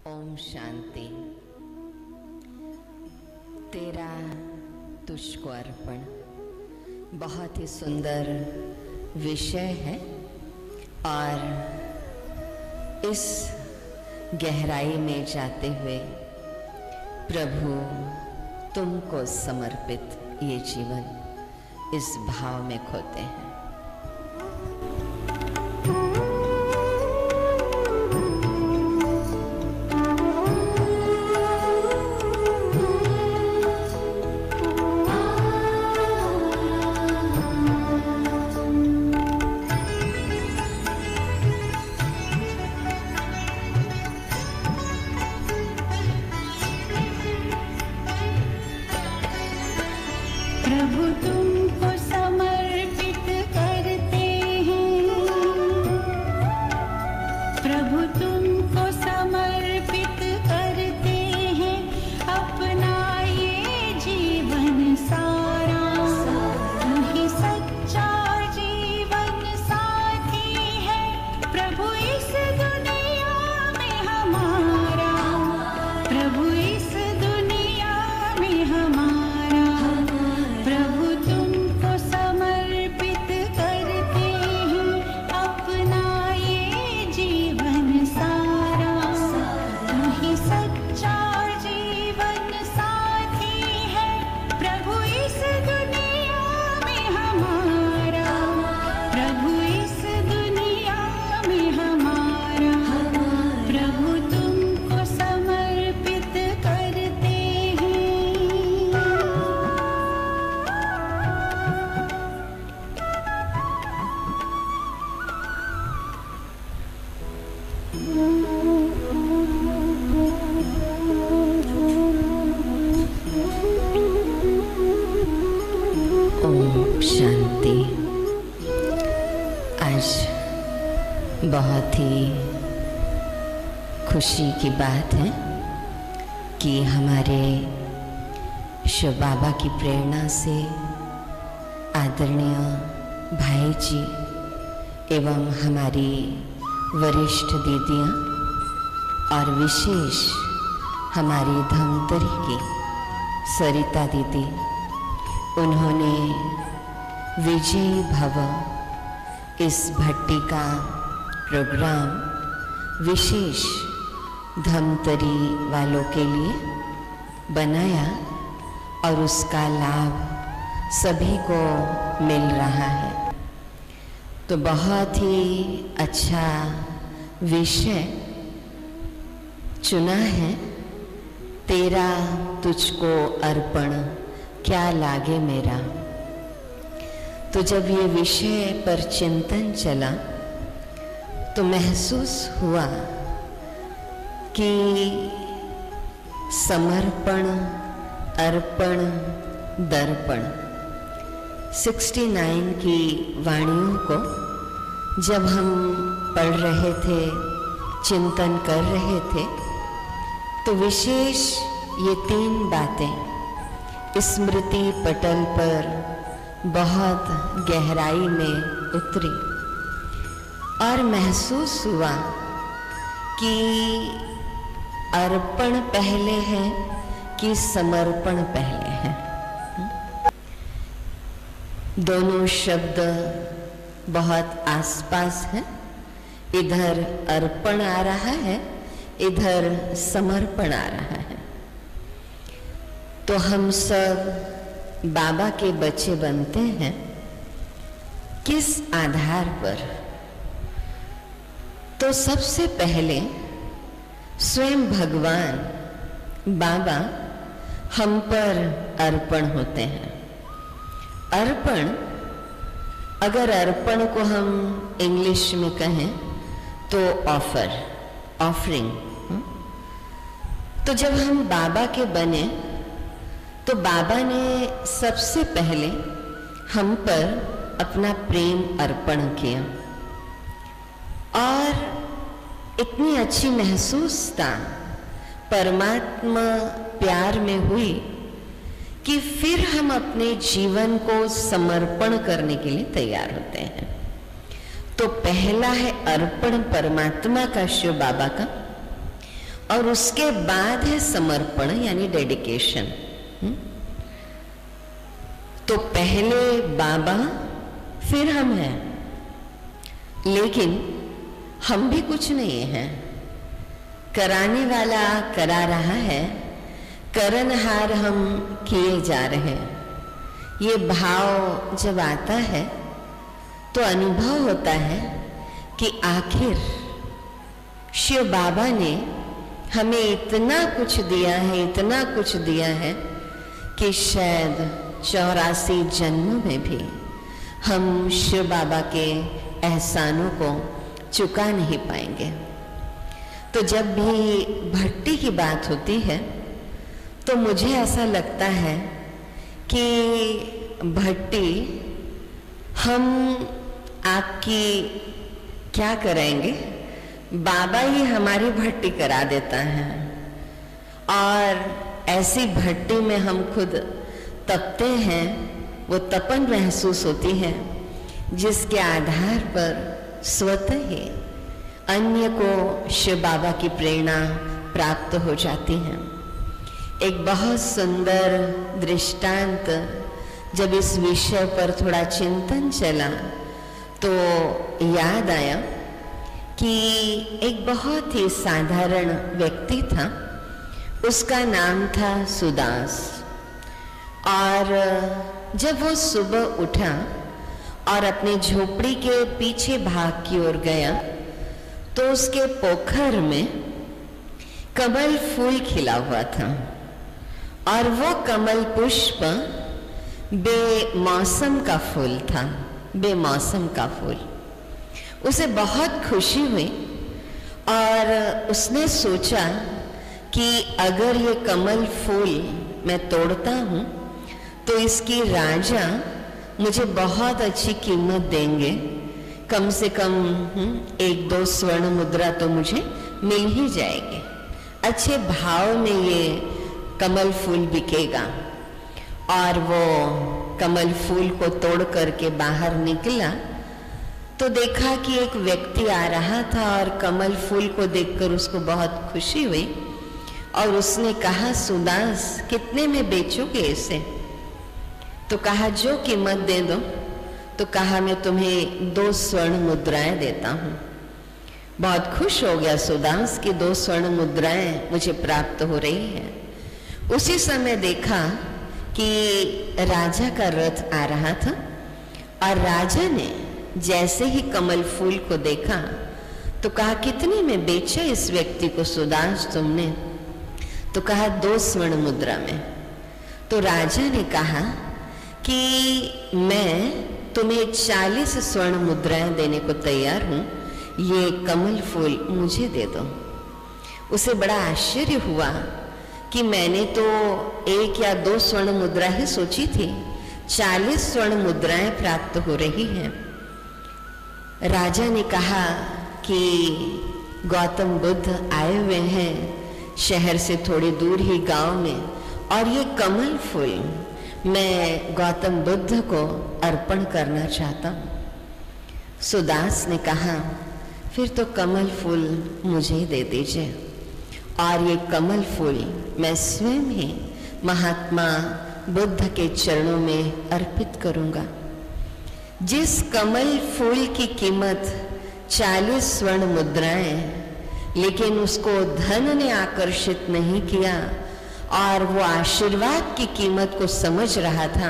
ओम शांति। तेरा तुझको अर्पण बहुत ही सुंदर विषय है और इस गहराई में जाते हुए प्रभु तुमको समर्पित ये जीवन इस भाव में खोते हैं। प्रभु तुमको समर्पित करते हैं, प्रभु तुमको समर्पित करते हैं अपना ये जीवन सारा। तू ही सच्चा जीवन साथी है प्रभु इस दुनिया में हमारा, प्रभु इस दुनिया में हमारा। प्रभु तुमको समर्पित करते हैं अपना ये जीवन सारा। तू ही सच्चा जीवन साथी है प्रभु इस दुनिया में हमारा, प्रभु इस दुनिया में हमारा। प्रभु तुमको समर्पित करते हैं। ओम शांति। आज बहुत ही खुशी की बात है कि हमारे शिव बाबा की प्रेरणा से आदरणीय भाई जी एवं हमारी वरिष्ठ दीदियाँ और विशेष हमारी धमतरी की सरिता दीदी, उन्होंने विजयी भव इस भट्टी का प्रोग्राम विशेष धमतरी वालों के लिए बनाया और उसका लाभ सभी को मिल रहा है। तो बहुत ही अच्छा विषय चुना है, तेरा तुझको अर्पण क्या लागे मेरा। तो जब ये विषय पर चिंतन चला तो महसूस हुआ कि समर्पण, अर्पण, दर्पण 69 की वाणियों को जब हम पढ़ रहे थे, चिंतन कर रहे थे, तो विशेष ये 3 बातें स्मृति पटल पर बहुत गहराई में उतरी और महसूस हुआ कि अर्पण पहले है कि समर्पण पहले है। दोनों शब्द बहुत आसपास हैं। इधर अर्पण आ रहा है, इधर समर्पण आ रहा है। तो हम सब बाबा के बच्चे बनते हैं किस आधार पर? तो सबसे पहले स्वयं भगवान बाबा हम पर अर्पण होते हैं। अर्पण, अगर अर्पण को हम इंग्लिश में कहें तो ऑफर, ऑफरिंग। तो जब हम बाबा के बने तो बाबा ने सबसे पहले हम पर अपना प्रेम अर्पण किया और इतनी अच्छी महसूसता परमात्मा प्यार में हुई कि फिर हम अपने जीवन को समर्पण करने के लिए तैयार होते हैं। तो पहला है अर्पण परमात्मा का, शिव बाबा का, और उसके बाद है समर्पण यानी डेडिकेशन। तो पहले बाबा फिर हम हैं, लेकिन हम भी कुछ नहीं हैं। कराने वाला करा रहा है, करनहार हम किए जा रहे हैं। ये भाव जब आता है तो अनुभव होता है कि आखिर शिव बाबा ने हमें इतना कुछ दिया है, इतना कुछ दिया है कि शायद 84 जन्मों में भी हम शिव बाबा के एहसानों को चुका नहीं पाएंगे। तो जब भी भक्ति की बात होती है तो मुझे ऐसा लगता है कि भक्ति हम आपकी क्या करेंगे, बाबा ही हमारी भक्ति करा देता है। और ऐसी भक्ति में हम खुद तपते हैं, वो तपन महसूस होती है जिसके आधार पर स्वतः ही अन्य को शिव बाबा की प्रेरणा प्राप्त हो जाती है। एक बहुत सुंदर दृष्टांत जब इस विषय पर थोड़ा चिंतन चला तो याद आया कि एक बहुत ही साधारण व्यक्ति था, उसका नाम था सुदास। और जब वो सुबह उठा और अपने झोपड़ी के पीछे भाग की ओर गया तो उसके पोखर में कमल फूल खिला हुआ था और वो कमल पुष्प बेमौसम का फूल था, बेमौसम का फूल। उसे बहुत खुशी हुई और उसने सोचा कि अगर ये कमल फूल मैं तोड़ता हूँ तो इसकी राजा मुझे बहुत अच्छी कीमत देंगे, कम से कम 1-2 स्वर्ण मुद्रा तो मुझे मिल ही जाएगी, अच्छे भाव में ये कमल फूल बिकेगा। और वो कमल फूल को तोड़ करके बाहर निकला तो देखा कि एक व्यक्ति आ रहा था और कमल फूल को देखकर उसको बहुत खुशी हुई और उसने कहा, सुदास कितने में बेचोगे इसे? तो कहा जो कीमत दे दो। तो कहा मैं तुम्हें 2 स्वर्ण मुद्राएं देता हूँ। बहुत खुश हो गया सुदास कि 2 स्वर्ण मुद्राएं मुझे प्राप्त हो रही है। उसी समय देखा कि राजा का रथ आ रहा था और राजा ने जैसे ही कमल फूल को देखा तो कहा कितने में बेचा इस व्यक्ति को सुदास तुमने? तो कहा 2 स्वर्ण मुद्रा में। तो राजा ने कहा कि मैं तुम्हें 40 स्वर्ण मुद्राएं देने को तैयार हूं, ये कमल फूल मुझे दे दो। उसे बड़ा आश्चर्य हुआ कि मैंने तो 1 या 2 स्वर्ण मुद्रा ही सोची थी, 40 स्वर्ण मुद्राएं प्राप्त हो रही हैं। राजा ने कहा कि गौतम बुद्ध आए हुए हैं शहर से थोड़ी दूर ही गांव में, और ये कमल फूल मैं गौतम बुद्ध को अर्पण करना चाहता हूँ। सुदास ने कहा फिर तो कमल फूल मुझे दे दीजिए, और ये कमल फूल मैं स्वयं ही महात्मा बुद्ध के चरणों में अर्पित करूंगा। जिस कमल फूल की कीमत 40 स्वर्ण मुद्राएं, लेकिन उसको धन ने आकर्षित नहीं किया और वो आशीर्वाद की कीमत को समझ रहा था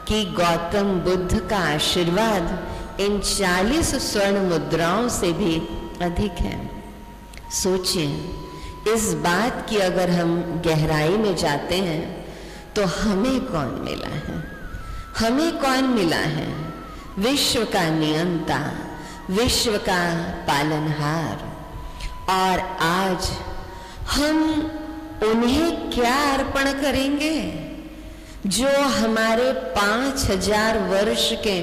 कि गौतम बुद्ध का आशीर्वाद इन 40 स्वर्ण मुद्राओं से भी अधिक है। सोचिए इस बात की अगर हम गहराई में जाते हैं तो हमें कौन मिला है? हमें कौन मिला है? विश्व का नियंता, विश्व का पालनहार। और आज हम उन्हें क्या अर्पण करेंगे जो हमारे 5000 वर्ष के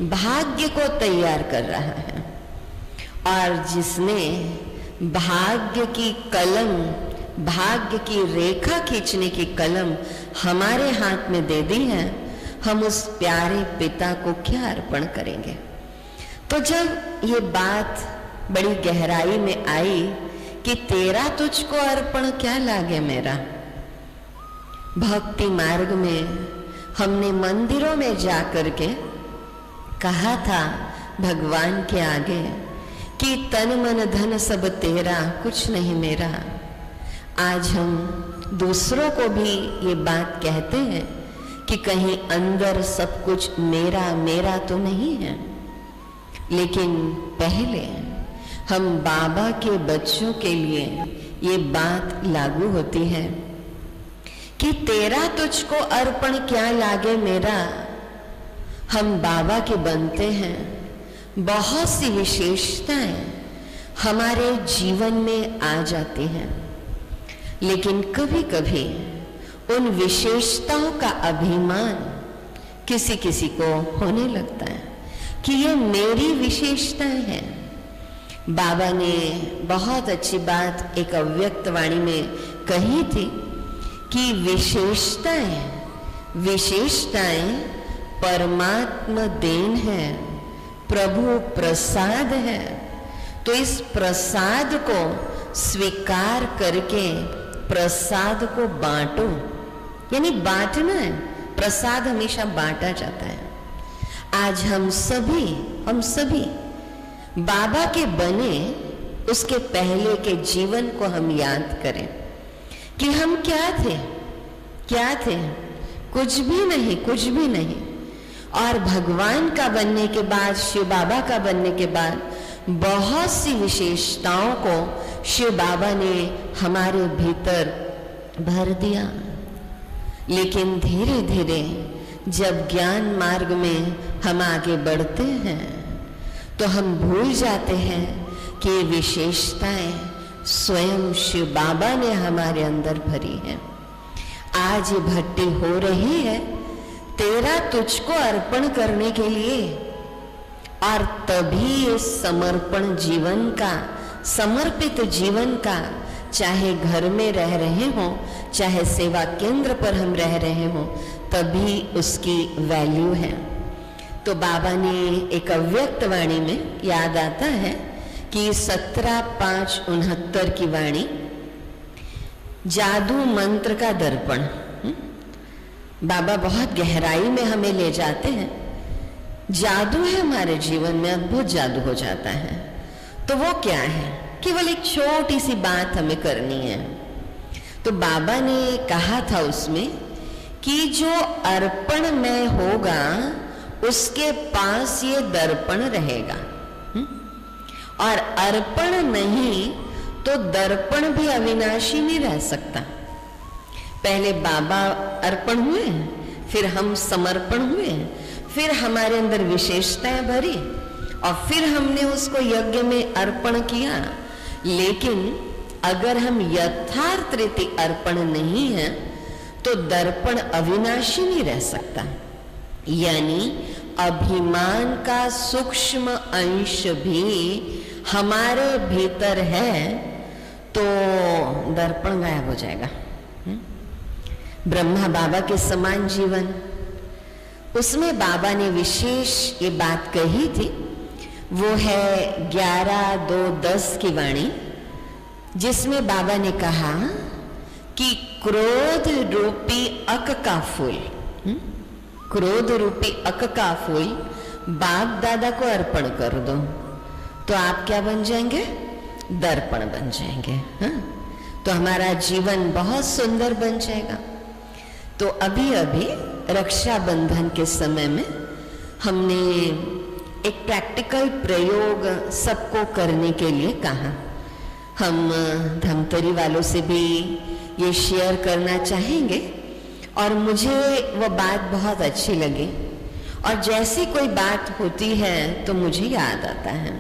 भाग्य को तैयार कर रहा है, और जिसने भाग्य की कलम, भाग्य की रेखा खींचने की कलम हमारे हाथ में दे दी है। हम उस प्यारे पिता को क्या अर्पण करेंगे? तो जब ये बात बड़ी गहराई में आई कि तेरा तुझको अर्पण क्या लागे मेरा। भक्ति मार्ग में हमने मंदिरों में जा करके कहा था भगवान के आगे कि तन मन धन सब तेरा, कुछ नहीं मेरा। आज हम दूसरों को भी ये बात कहते हैं कि कहीं अंदर सब कुछ मेरा मेरा तो नहीं है, लेकिन पहले हम बाबा के बच्चों के लिए ये बात लागू होती है कि तेरा तुझको अर्पण क्या लागे मेरा। हम बाबा के बनते हैं, बहुत सी विशेषताएं हमारे जीवन में आ जाती हैं, लेकिन कभी कभी उन विशेषताओं का अभिमान किसी किसी को होने लगता है कि ये मेरी विशेषताएं हैं। बाबा ने बहुत अच्छी बात एक अव्यक्त वाणी में कही थी कि विशेषताएं परमात्मा देन है, प्रभु प्रसाद है। तो इस प्रसाद को स्वीकार करके प्रसाद को बांटो, यानी बांटना है। प्रसाद हमेशा बांटा जाता है। आज हम सभी बाबा के बने, उसके पहले के जीवन को हम याद करें कि हम क्या थे। कुछ भी नहीं। और भगवान का बनने के बाद, शिव बाबा का बनने के बाद बहुत सी विशेषताओं को शिव बाबा ने हमारे भीतर भर दिया। लेकिन धीरे धीरे जब ज्ञान मार्ग में हम आगे बढ़ते हैं तो हम भूल जाते हैं कि ये विशेषताएं स्वयं शिव बाबा ने हमारे अंदर भरी हैं। आज ये भट्टी हो रही है तेरा तुझको अर्पण करने के लिए, और तभी ये समर्पण जीवन का, समर्पित जीवन का, चाहे घर में रह रहे हो, चाहे सेवा केंद्र पर हम रह रहे हो, तभी उसकी वैल्यू है। तो बाबा ने एक अव्यक्त वाणी में याद आता है कि 17/5/69 की वाणी, जादू मंत्र का दर्पण। बाबा बहुत गहराई में हमें ले जाते हैं। जादू है हमारे जीवन में, अद्भुत जादू हो जाता है। तो वो क्या है? केवल एक छोटी सी बात हमें करनी है। तो बाबा ने कहा था उसमें कि जो अर्पण में होगा उसके पास ये दर्पण रहेगा, और अर्पण नहीं तो दर्पण भी अविनाशी नहीं रह सकता। पहले बाबा अर्पण हुए, फिर हम समर्पण हुए, फिर हमारे अंदर विशेषताएं भरी, और फिर हमने उसको यज्ञ में अर्पण किया। लेकिन अगर हम यथार्थ रीति अर्पण नहीं है तो दर्पण अविनाशी नहीं रह सकता। यानी अभिमान का सूक्ष्म अंश भी हमारे भीतर है तो दर्पण गायब हो जाएगा। ब्रह्मा बाबा के समान जीवन, उसमें बाबा ने विशेष ये बात कही थी। वो है 11/2/10 की वाणी, जिसमें बाबा ने कहा कि क्रोध रूपी अक का फूल, क्रोध रूपी अक का फूल बाप दादा को अर्पण कर दो तो आप क्या बन जाएंगे? दर्पण बन जाएंगे। हाँ? तो हमारा जीवन बहुत सुंदर बन जाएगा। तो अभी अभी रक्षाबंधन के समय में हमने एक प्रैक्टिकल प्रयोग सबको करने के लिए कहा। हम धमतरी वालों से भी ये शेयर करना चाहेंगे, और मुझे वो बात बहुत अच्छी लगी, और जैसी कोई बात होती है तो मुझे याद आता है।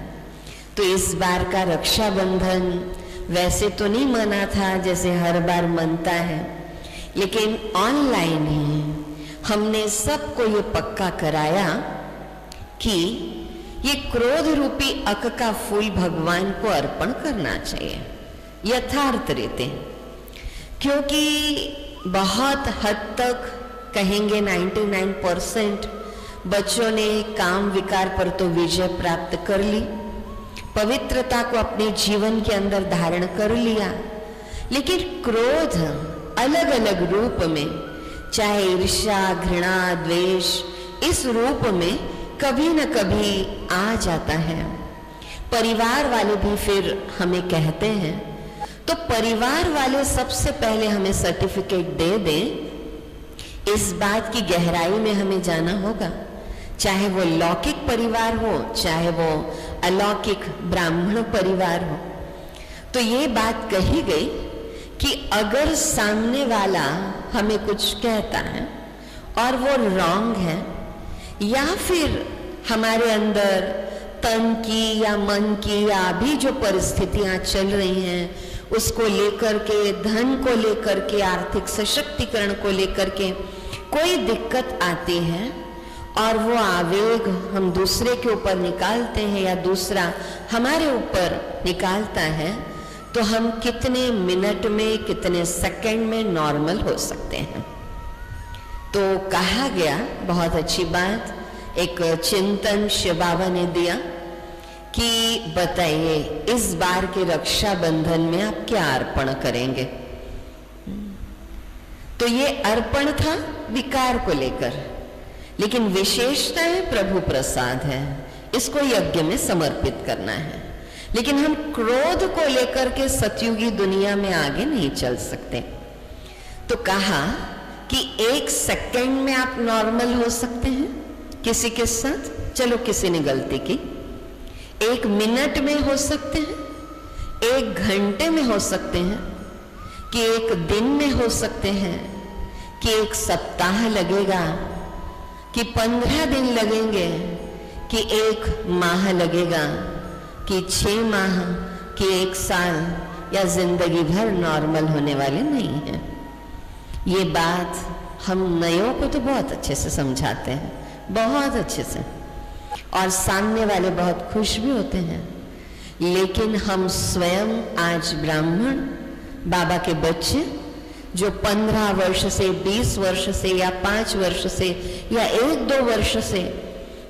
तो इस बार का रक्षाबंधन वैसे तो नहीं मना था जैसे हर बार मनता है, लेकिन ऑनलाइन ही हमने सबको ये पक्का कराया कि ये क्रोध रूपी अक का फूल भगवान को अर्पण करना चाहिए यथार्थ रीते, क्योंकि बहुत हद तक कहेंगे 99% बच्चों ने काम विकार पर तो विजय प्राप्त कर ली, पवित्रता को अपने जीवन के अंदर धारण कर लिया, लेकिन क्रोध अलग अलग रूप में, चाहे ईर्ष्या, घृणा, द्वेष, इस रूप में कभी न कभी आ जाता है। परिवार वाले भी फिर हमें कहते हैं, तो परिवार वाले सबसे पहले हमें सर्टिफिकेट दे दें, इस बात की गहराई में हमें जाना होगा। चाहे वो लौकिक परिवार हो, चाहे वो अलौकिक ब्राह्मण परिवार हो, तो ये बात कही गई कि अगर सामने वाला हमें कुछ कहता है और वो रॉन्ग है, या फिर हमारे अंदर तन की या मन की या अभी जो परिस्थितियां चल रही हैं उसको लेकर के, धन को लेकर के, आर्थिक सशक्तिकरण को लेकर के कोई दिक्कत आती है और वो आवेग हम दूसरे के ऊपर निकालते हैं या दूसरा हमारे ऊपर निकालता है, तो हम कितने मिनट में, कितने सेकंड में नॉर्मल हो सकते हैं। तो कहा गया, बहुत अच्छी बात, एक चिंतन शिव बाबा ने दिया कि बताइए इस बार के रक्षाबंधन में आप क्या अर्पण करेंगे। तो ये अर्पण था विकार को लेकर, लेकिन विशेषता है प्रभु प्रसाद है, इसको यज्ञ में समर्पित करना है। लेकिन हम क्रोध को लेकर के सतयुगी दुनिया में आगे नहीं चल सकते। तो कहा कि 1 सेकंड में आप नॉर्मल हो सकते हैं किसी के साथ, चलो किसी ने गलती की, 1 मिनट में हो सकते हैं, 1 घंटे में हो सकते हैं, कि 1 दिन में हो सकते हैं, कि 1 सप्ताह लगेगा, कि 15 दिन लगेंगे, कि 1 माह लगेगा, कि 6 माह, कि 1 साल, या जिंदगी भर नॉर्मल होने वाले नहीं हैं। ये बात हम नयों को तो बहुत अच्छे से समझाते हैं, बहुत अच्छे से, और सामने वाले बहुत खुश भी होते हैं। लेकिन हम स्वयं आज ब्राह्मण बाबा के बच्चे जो 15 वर्ष से, 20 वर्ष से, या 5 वर्ष से, या 1-2 वर्ष से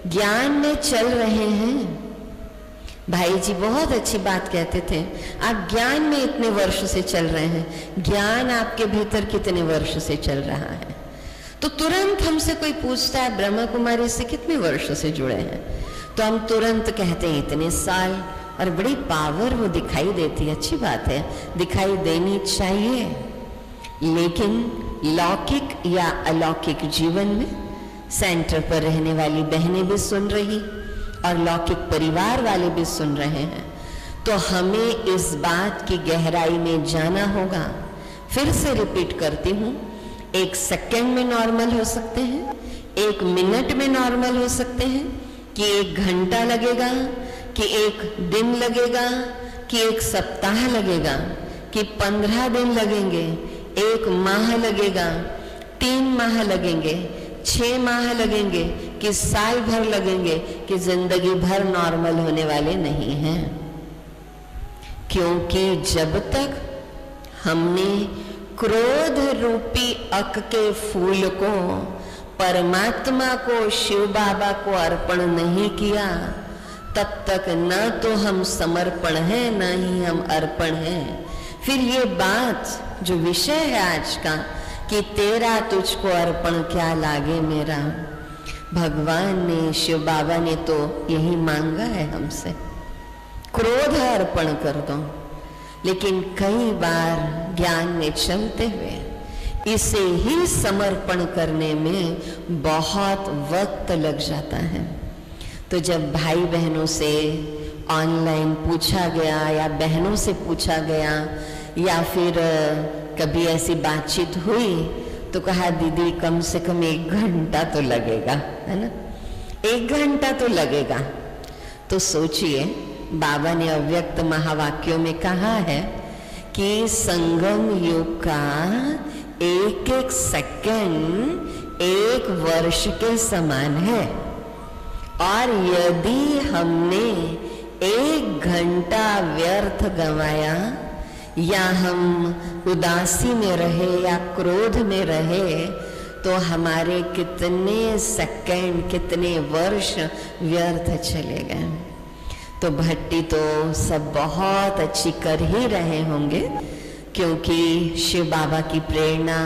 ज्ञान में चल रहे हैं। भाई जी बहुत अच्छी बात कहते थे, आप ज्ञान में इतने वर्ष से चल रहे हैं, ज्ञान आपके भीतर कितने वर्ष से चल रहा है। तो तुरंत हमसे कोई पूछता है ब्रह्मा कुमारी से कितने वर्ष से जुड़े हैं, तो हम तुरंत कहते हैं इतने साल, और बड़ी पावर वो दिखाई देती है। अच्छी बात है, दिखाई देनी चाहिए, लेकिन लौकिक या अलौकिक जीवन में सेंटर पर रहने वाली बहनें भी सुन रही और लौकिक परिवार वाले भी सुन रहे हैं, तो हमें इस बात की गहराई में जाना होगा। फिर से रिपीट करती हूँ, 1 सेकंड में नॉर्मल हो सकते हैं, 1 मिनट में नॉर्मल हो सकते हैं, कि 1 घंटा लगेगा, कि 1 दिन लगेगा, कि 1 सप्ताह लगेगा, कि 15 दिन लगेंगे, 1 माह लगेगा, 3 माह लगेंगे, 6 माह लगेंगे, कि साल भर लगेंगे, कि जिंदगी भर नॉर्मल होने वाले नहीं हैं। क्योंकि जब तक हमने क्रोध रूपी अक के फूल को, परमात्मा को, शिव बाबा को अर्पण नहीं किया, तब तक न तो हम समर्पण हैं, न ही हम अर्पण हैं। फिर ये बात जो विषय है आज का, कि तेरा तुझको अर्पण क्या लागे मेरा, भगवान ने, शिव बाबा ने तो यही मांगा है हमसे, क्रोध अर्पण कर दो। लेकिन कई बार ज्ञान में चलते हुए इसे ही समर्पण करने में बहुत वक्त लग जाता है। तो जब भाई बहनों से ऑनलाइन पूछा गया, या बहनों से पूछा गया, या फिर कभी ऐसी बातचीत हुई, तो कहा दीदी कम से कम 1 घंटा तो लगेगा, है ना, 1 घंटा तो लगेगा। तो सोचिए, बाबा ने अव्यक्त महावाक्यों में कहा है कि संगम युग का 1-1 सेकंड 1 वर्ष के समान है, और यदि हमने 1 घंटा व्यर्थ गंवाया, या हम उदासी में रहे या क्रोध में रहे, तो हमारे कितने सेकंड, कितने वर्ष व्यर्थ चले गए। तो भट्टी तो सब बहुत अच्छी कर ही रहे होंगे, क्योंकि शिव बाबा की प्रेरणा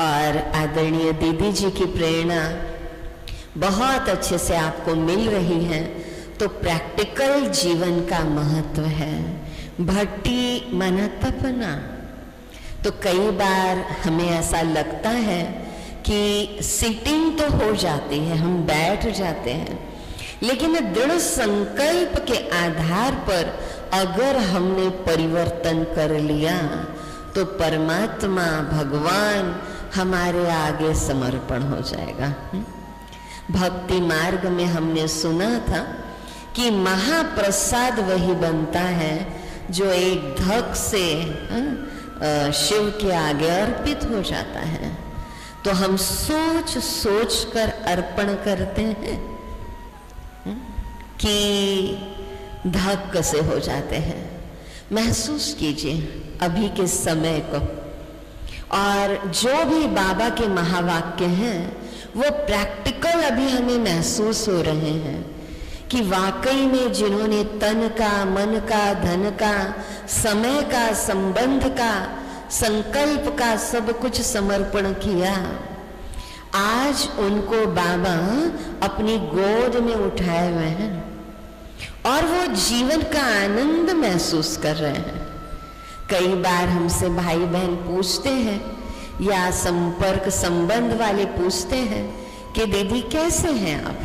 और आदरणीय दीदी जी की प्रेरणा बहुत अच्छे से आपको मिल रही है। तो प्रैक्टिकल जीवन का महत्व है। भट्टी माना तपना। तो कई बार हमें ऐसा लगता है कि सिटिंग तो हो जाती है, हम बैठ जाते हैं, लेकिन दृढ़ संकल्प के आधार पर अगर हमने परिवर्तन कर लिया तो परमात्मा भगवान हमारे आगे समर्पण हो जाएगा। भक्ति मार्ग में हमने सुना था कि महाप्रसाद वही बनता है जो एक धक से शिव के आगे अर्पित हो जाता है। तो हम सोच सोच कर अर्पण करते हैं कि धक से हो जाते हैं। महसूस कीजिए अभी के समय को, और जो भी बाबा के महावाक्य हैं वो प्रैक्टिकल अभी हमें महसूस हो रहे हैं कि वाकई में जिन्होंने तन का, मन का, धन का, समय का, संबंध का, संकल्प का सब कुछ समर्पण किया, आज उनको बाबा अपनी गोद में उठाए हुए हैं और वो जीवन का आनंद महसूस कर रहे हैं। कई बार हमसे भाई बहन पूछते हैं या संपर्क संबंध वाले पूछते हैं कि दीदी कैसे हैं आप,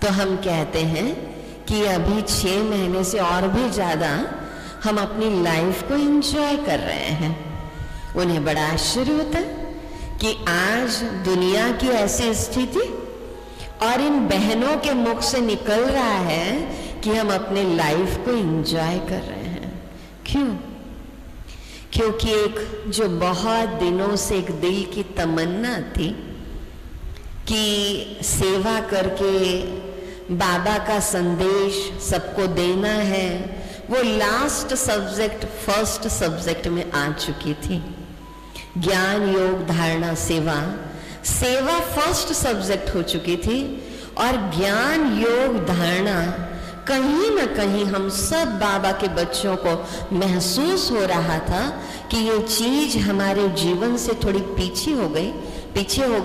तो हम कहते हैं कि अभी 6 महीने से और भी ज्यादा हम अपनी लाइफ को एंजॉय कर रहे हैं। उन्हें बड़ा आश्चर्य होता है कि आज दुनिया की ऐसी स्थिति और इन बहनों के मुख से निकल रहा है कि हम अपने लाइफ को एंजॉय कर रहे हैं। क्यों? क्योंकि एक जो बहुत दिनों से एक दिल की तमन्ना थी कि सेवा करके बाबा का संदेश सबको देना है, वो लास्ट सब्जेक्ट फर्स्ट सब्जेक्ट में आ चुकी थी। ज्ञान योग धारणा सेवा, सेवा फर्स्ट सब्जेक्ट हो चुकी थी और ज्ञान योग धारणा कहीं ना कहीं हम सब बाबा के बच्चों को महसूस हो रहा था कि ये चीज हमारे जीवन से थोड़ी पीछे हो गई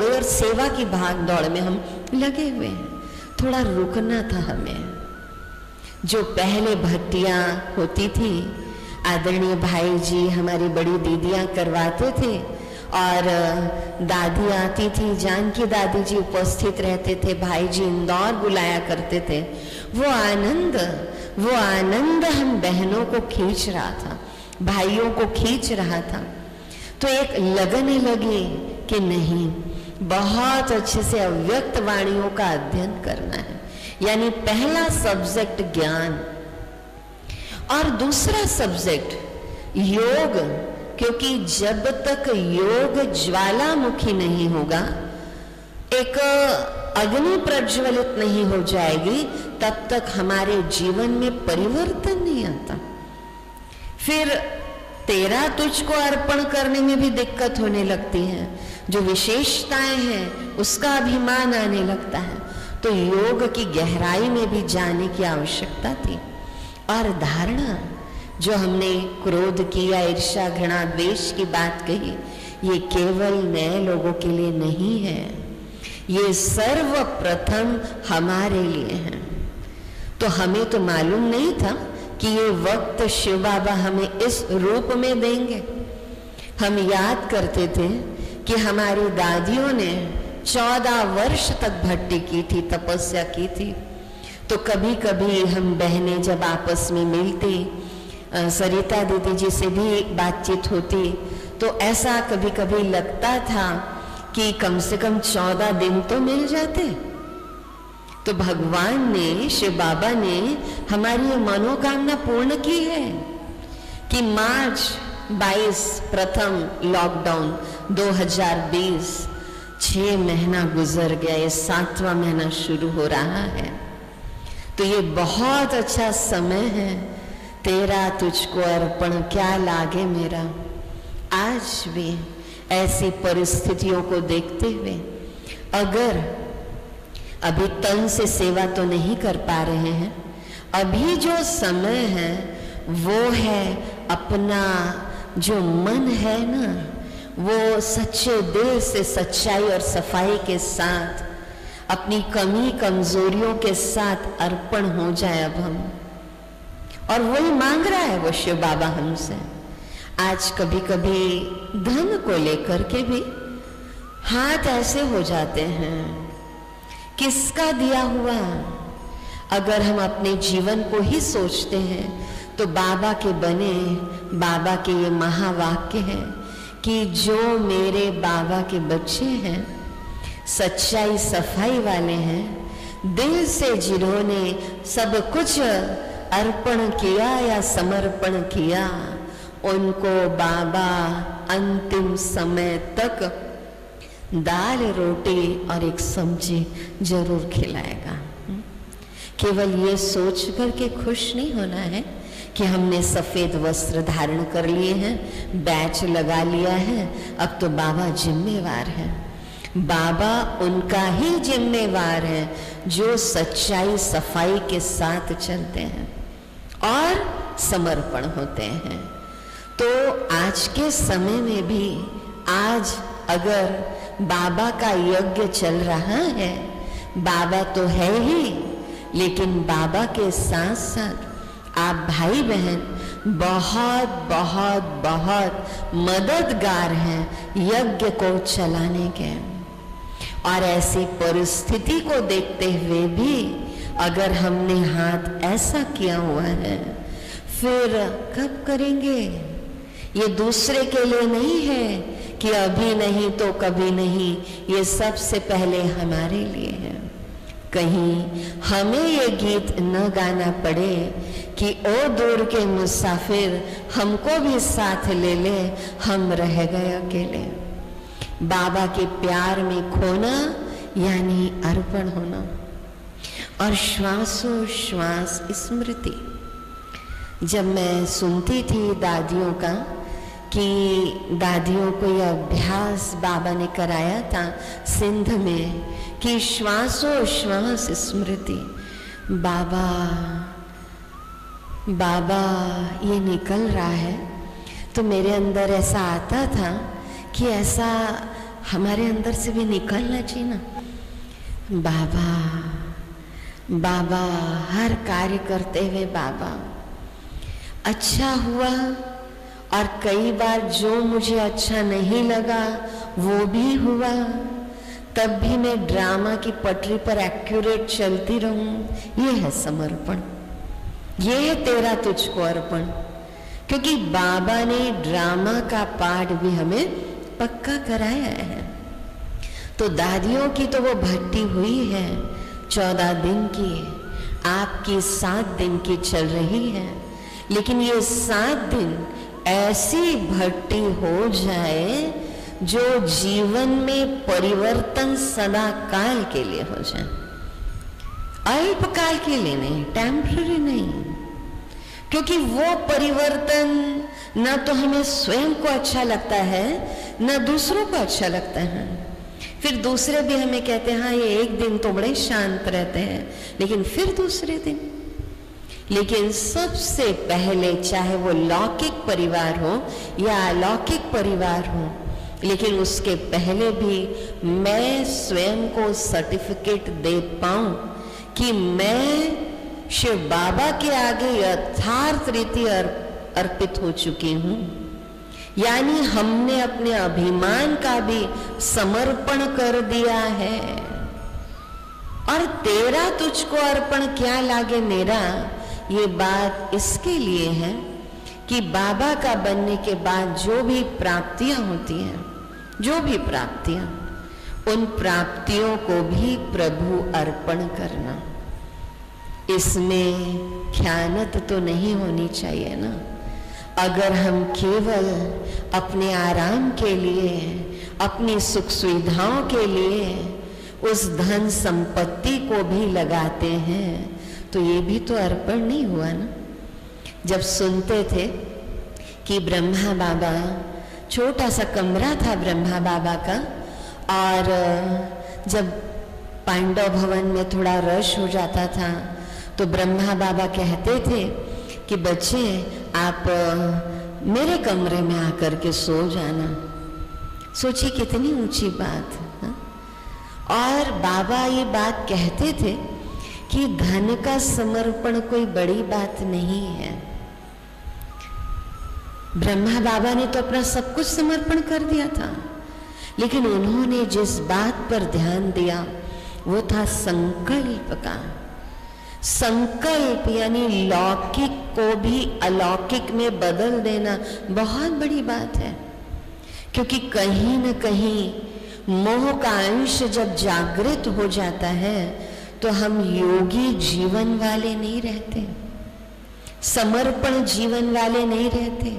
और सेवा की भाग दौड़ में हम लगे हुए हैं। थोड़ा रुकना था हमें। जो पहले भट्टियां होती थी, आदरणीय भाई जी हमारी बड़ी दीदियां करवाते थे और दादी आती थी, जानकी दादी जी उपस्थित रहते थे, भाई जी इंदौर बुलाया करते थे। वो आनंद हम बहनों को खींच रहा था, भाइयों को खींच रहा था। तो एक लगन लगी कि नहीं, बहुत अच्छे से अव्यक्त वाणियों का अध्ययन करना है। यानी पहला सब्जेक्ट ज्ञान और दूसरा सब्जेक्ट योग, क्योंकि जब तक योग ज्वालामुखी नहीं होगा, एक अग्नि प्रज्वलित नहीं हो जाएगी, तब तक हमारे जीवन में परिवर्तन नहीं आता। फिर तेरा तुझको अर्पण करने में भी दिक्कत होने लगती है, जो विशेषताएं हैं उसका अभिमान आने लगता है। तो योग की गहराई में भी जाने की आवश्यकता थी। और धारणा, जो हमने क्रोध की या ईर्ष्या घृणा द्वेष की बात कही, ये केवल नए लोगों के लिए नहीं है, ये सर्वप्रथम हमारे लिए है। तो हमें तो मालूम नहीं था कि ये वक्त शिव बाबा हमें इस रूप में देंगे। हम याद करते थे कि हमारी दादियों ने 14 वर्ष तक भट्टी की थी, तपस्या की थी। तो कभी कभी हम बहनें जब आपस में मिलती, सरिता दीदी जी से भी बातचीत होती, तो ऐसा कभी कभी लगता था कि कम से कम 14 दिन तो मिल जाते। तो भगवान ने, शिव बाबा ने हमारी ये मनोकामना पूर्ण की है कि मार्च 22 प्रथम लॉकडाउन 2020, 6 महीना गुजर गया, ये 7वां महीना शुरू हो रहा है। तो ये बहुत अच्छा समय है। तेरा तुझको अर्पण क्या लागे मेरा। आज भी ऐसी परिस्थितियों को देखते हुए अगर अभी तन से सेवा तो नहीं कर पा रहे हैं, अभी जो समय है वो है अपना जो मन है ना, वो सच्चे दिल से सच्चाई और सफाई के साथ अपनी कमी कमजोरियों के साथ अर्पण हो जाए अब हम। और वही मांग रहा है वो शिव बाबा हमसे। आज कभी कभी धन को लेकर के भी हाथ ऐसे हो जाते हैं, किसका दिया हुआ। अगर हम अपने जीवन को ही सोचते हैं तो बाबा के बने, बाबा के ये महावाक्य हैं कि जो मेरे बाबा के बच्चे हैं, सच्चाई सफाई वाले हैं, दिल से जिन्होंने सब कुछ अर्पण किया या समर्पण किया, उनको बाबा अंतिम समय तक दाल रोटी और एक सब्जी जरूर खिलाएगा। केवल ये सोच करके खुश नहीं होना है कि हमने सफेद वस्त्र धारण कर लिए हैं, बैच लगा लिया है, अब तो बाबा जिम्मेवार है। बाबा उनका ही जिम्मेवार है जो सच्चाई सफाई के साथ चलते हैं और समर्पण होते हैं। तो आज के समय में भी, आज अगर बाबा का यज्ञ चल रहा है, बाबा तो है ही, लेकिन बाबा के साथ साथ आप भाई बहन बहुत बहुत बहुत मददगार हैं यज्ञ को चलाने के। और ऐसी परिस्थिति को देखते हुए भी अगर हमने हाथ ऐसा किया हुआ है, फिर कब करेंगे? ये दूसरे के लिए नहीं है कि अभी नहीं तो कभी नहीं, ये सबसे पहले हमारे लिए है। कहीं हमें ये गीत न गाना पड़े कि ओ दूर के मुसाफिर हमको भी साथ ले ले, हम रह गए अकेले। बाबा के प्यार में खोना यानी अर्पण होना। और श्वासोश्वास स्मृति। जब मैं सुनती थी दादियों का कि दादियों को यह अभ्यास बाबा ने कराया था सिंध में कि श्वासोश्वास स्मृति, बाबा बाबा ये निकल रहा है, तो मेरे अंदर ऐसा आता था कि ऐसा हमारे अंदर से भी निकलना चाहिए ना। बाबा बाबा हर कार्य करते हुए बाबा अच्छा हुआ, और कई बार जो मुझे अच्छा नहीं लगा वो भी हुआ, तब भी मैं ड्रामा की पटरी पर एक्यूरेट चलती रहूं। ये है समर्पण, ये है तेरा तुझको अर्पण। क्योंकि बाबा ने ड्रामा का पाठ भी हमें पक्का कराया है। तो दादियों की तो वो भट्टी हुई है 14 दिन की, आपकी 7 दिन की चल रही है, लेकिन ये 7 दिन ऐसी भट्टी हो जाए जो जीवन में परिवर्तन सदा काल के लिए हो जाए, अल्पकाल के लिए नहीं, टेम्पररी नहीं। क्योंकि वो परिवर्तन ना तो हमें स्वयं को अच्छा लगता है, ना दूसरों को अच्छा लगता है। फिर दूसरे भी हमें कहते हैं हाँ ये एक दिन तो बड़े शांत रहते हैं, लेकिन फिर दूसरे दिन। लेकिन सबसे पहले, चाहे वो लौकिक परिवार हो या अलौकिक परिवार हो, लेकिन उसके पहले भी मैं स्वयं को सर्टिफिकेट दे पाऊं कि मैं शिव बाबा के आगे यथार्थ रीति अर्पित हो चुकी हूं। यानी हमने अपने अभिमान का भी समर्पण कर दिया है। और तेरा तुझको अर्पण क्या लागे मेरा, ये बात इसके लिए है कि बाबा का बनने के बाद जो भी प्राप्तियां होती हैं, जो भी प्राप्तियां, उन प्राप्तियों को भी प्रभु अर्पण करना। इसमें ख्यानत तो नहीं होनी चाहिए ना। अगर हम केवल अपने आराम के लिए, अपनी सुख सुविधाओं के लिए उस धन संपत्ति को भी लगाते हैं तो ये भी तो अर्पण नहीं हुआ ना। जब सुनते थे कि ब्रह्मा बाबा, छोटा सा कमरा था ब्रह्मा बाबा का, और जब पांडव भवन में थोड़ा रश हो जाता था तो ब्रह्मा बाबा कहते थे कि बच्चे आप मेरे कमरे में आकर के सो जाना। सोचिए कितनी ऊंची बात है। और बाबा ये बात कहते थे कि धन का समर्पण कोई बड़ी बात नहीं है। ब्रह्मा बाबा ने तो अपना सब कुछ समर्पण कर दिया था, लेकिन उन्होंने जिस बात पर ध्यान दिया वो था संकल्प का। संकल्प यानी लौकिक को भी अलौकिक में बदल देना बहुत बड़ी बात है, क्योंकि कहीं न कहीं मोह का अंश जब जागृत हो जाता है तो हम योगी जीवन वाले नहीं रहते, समर्पण जीवन वाले नहीं रहते।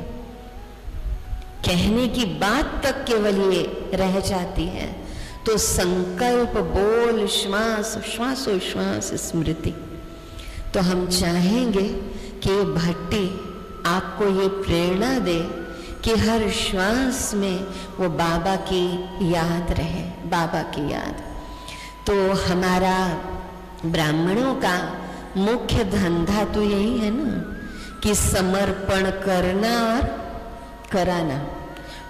कहने की बात तक केवल ये रह जाती है। तो संकल्प, बोल, श्वास, श्वासोश्वास, स्मृति। तो हम चाहेंगे कि भट्टी आपको ये प्रेरणा दे कि हर श्वास में वो बाबा की याद रहे, बाबा की याद। तो हमारा ब्राह्मणों का मुख्य धंधा तो यही है ना कि समर्पण करना और कराना,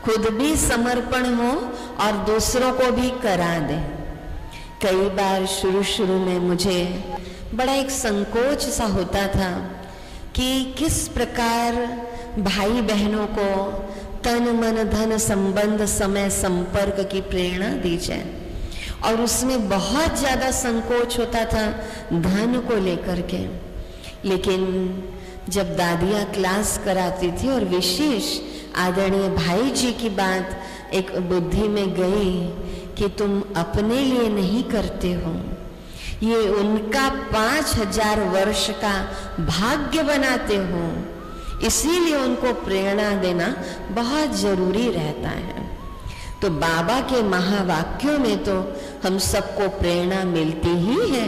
खुद भी समर्पण हो और दूसरों को भी करा दे। कई बार शुरू में मुझे बड़ा एक संकोच सा होता था कि किस प्रकार भाई बहनों को तन मन धन संबंध समय संपर्क की प्रेरणा दी जाए, और उसमें बहुत ज्यादा संकोच होता था धन को लेकर के। लेकिन जब दादियाँ क्लास कराती थी और विशेष आदरणीय भाई जी की बात एक बुद्धि में गई कि तुम अपने लिए नहीं करते हो, ये उनका 5000 वर्ष का भाग्य बनाते हो, इसीलिए उनको प्रेरणा देना बहुत जरूरी रहता है। तो बाबा के महावाक्यों में तो हम सबको प्रेरणा मिलती ही है,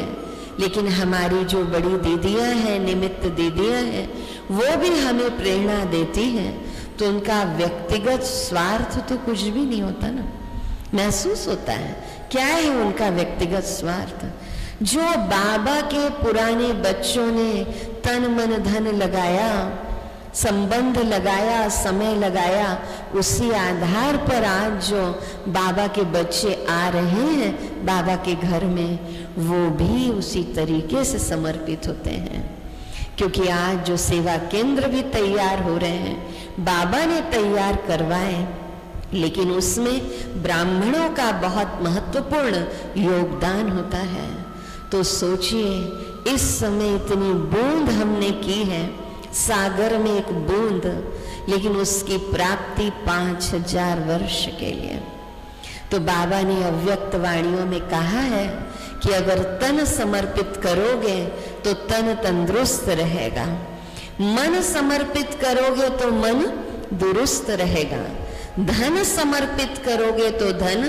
लेकिन हमारी जो बड़ी दीदियां हैं, निमित्त दीदियां हैं, वो भी हमें प्रेरणा देती हैं। तो उनका व्यक्तिगत स्वार्थ तो कुछ भी नहीं होता ना, महसूस होता है। क्या है उनका व्यक्तिगत स्वार्थ? जो बाबा के पुराने बच्चों ने तन मन धन लगाया, संबंध लगाया, समय लगाया, उसी आधार पर आज जो बाबा के बच्चे आ रहे हैं बाबा के घर में, वो भी उसी तरीके से समर्पित होते हैं। क्योंकि आज जो सेवा केंद्र भी तैयार हो रहे हैं बाबा ने तैयार करवाए, लेकिन उसमें ब्राह्मणों का बहुत महत्वपूर्ण योगदान होता है। तो सोचिए इस समय इतनी बूंद हमने की है, सागर में एक बूंद, लेकिन उसकी प्राप्ति 5000 वर्ष के लिए। तो बाबा ने अव्यक्त वाणियों में कहा है कि अगर तन समर्पित करोगे तो तन तंदुरुस्त रहेगा, मन समर्पित करोगे तो मन दुरुस्त रहेगा, धन समर्पित करोगे तो धन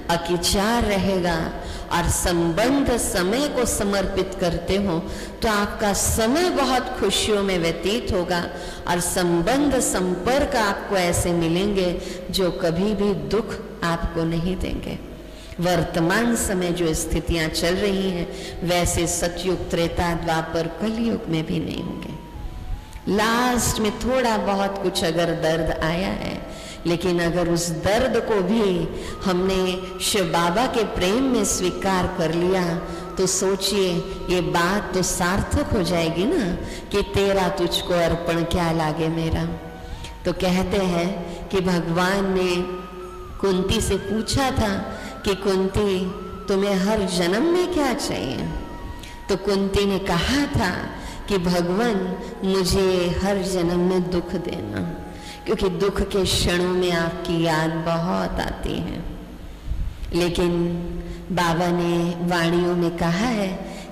अकिचार रहेगा, और संबंध समय को समर्पित करते हो तो आपका समय बहुत खुशियों में व्यतीत होगा, और संबंध संपर्क आपको ऐसे मिलेंगे जो कभी भी दुख आपको नहीं देंगे। वर्तमान समय जो स्थितियां चल रही हैं वैसे सतयुग, त्रेता, द्वापर, कलयुग में भी नहीं होंगे। लास्ट में थोड़ा बहुत कुछ अगर दर्द आया है, लेकिन अगर उस दर्द को भी हमने शिव बाबा के प्रेम में स्वीकार कर लिया तो सोचिए ये बात तो सार्थक हो जाएगी ना कि तेरा तुझको अर्पण क्या लागे मेरा। तो कहते हैं कि भगवान ने कुंती से पूछा था कि कुंती तुम्हें हर जन्म में क्या चाहिए? तो कुंती ने कहा था कि भगवान मुझे हर जन्म में दुख देना, क्योंकि दुख के क्षणों में आपकी याद बहुत आती है। लेकिन बाबा ने वाणियों में कहा है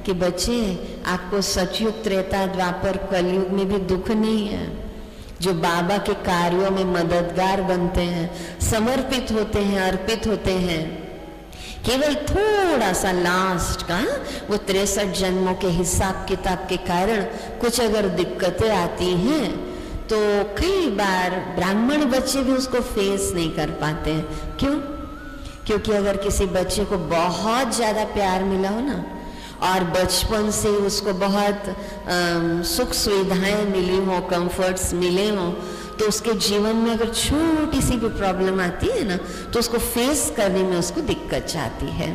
कि बच्चे आपको सतयुग, त्रेता, द्वापर, कलयुग में भी दुख नहीं है। जो बाबा के कार्यों में मददगार बनते हैं, समर्पित होते हैं, अर्पित होते हैं, केवल थोड़ा सा लास्ट का वो 63 जन्मों के हिसाब किताब के कारण कुछ अगर दिक्कतें आती हैं तो कई बार ब्राह्मण बच्चे भी उसको फेस नहीं कर पाते हैं। क्यों? क्योंकि अगर किसी बच्चे को बहुत ज्यादा प्यार मिला हो ना और बचपन से उसको बहुत सुख सुविधाएं मिली हों, कंफर्ट्स मिले हों, तो उसके जीवन में अगर छोटी सी भी प्रॉब्लम आती है ना, तो उसको फेस करने में उसको दिक्कत आती है।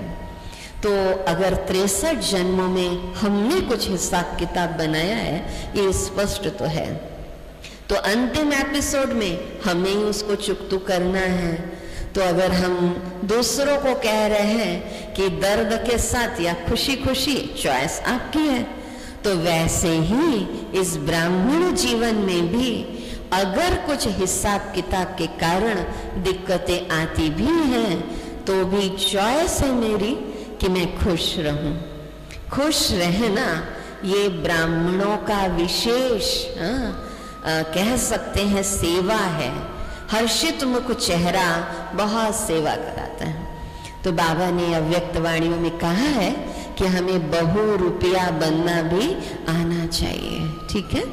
तो अगर 63 जन्मों में हमने कुछ हिसाब किताब बनाया है, ये स्पष्ट तो है, तो अंतिम एपिसोड में हमें ही उसको चुकतू करना है। तो अगर हम दूसरों को कह रहे हैं कि दर्द के साथ या खुशी खुशी, चॉइस आपकी है, तो वैसे ही इस ब्राह्मण जीवन में भी अगर कुछ हिसाब किताब के कारण दिक्कतें आती भी हैं, तो भी चॉइस है मेरी कि मैं खुश रहूं। खुश रहना ये ब्राह्मणों का विशेष कह सकते हैं सेवा है। हर्षित मुख चेहरा बहुत सेवा कराता है। तो बाबा ने अव्यक्त वाणियों में कहा है कि हमें बहु रुपया बनना भी आना चाहिए। ठीक है,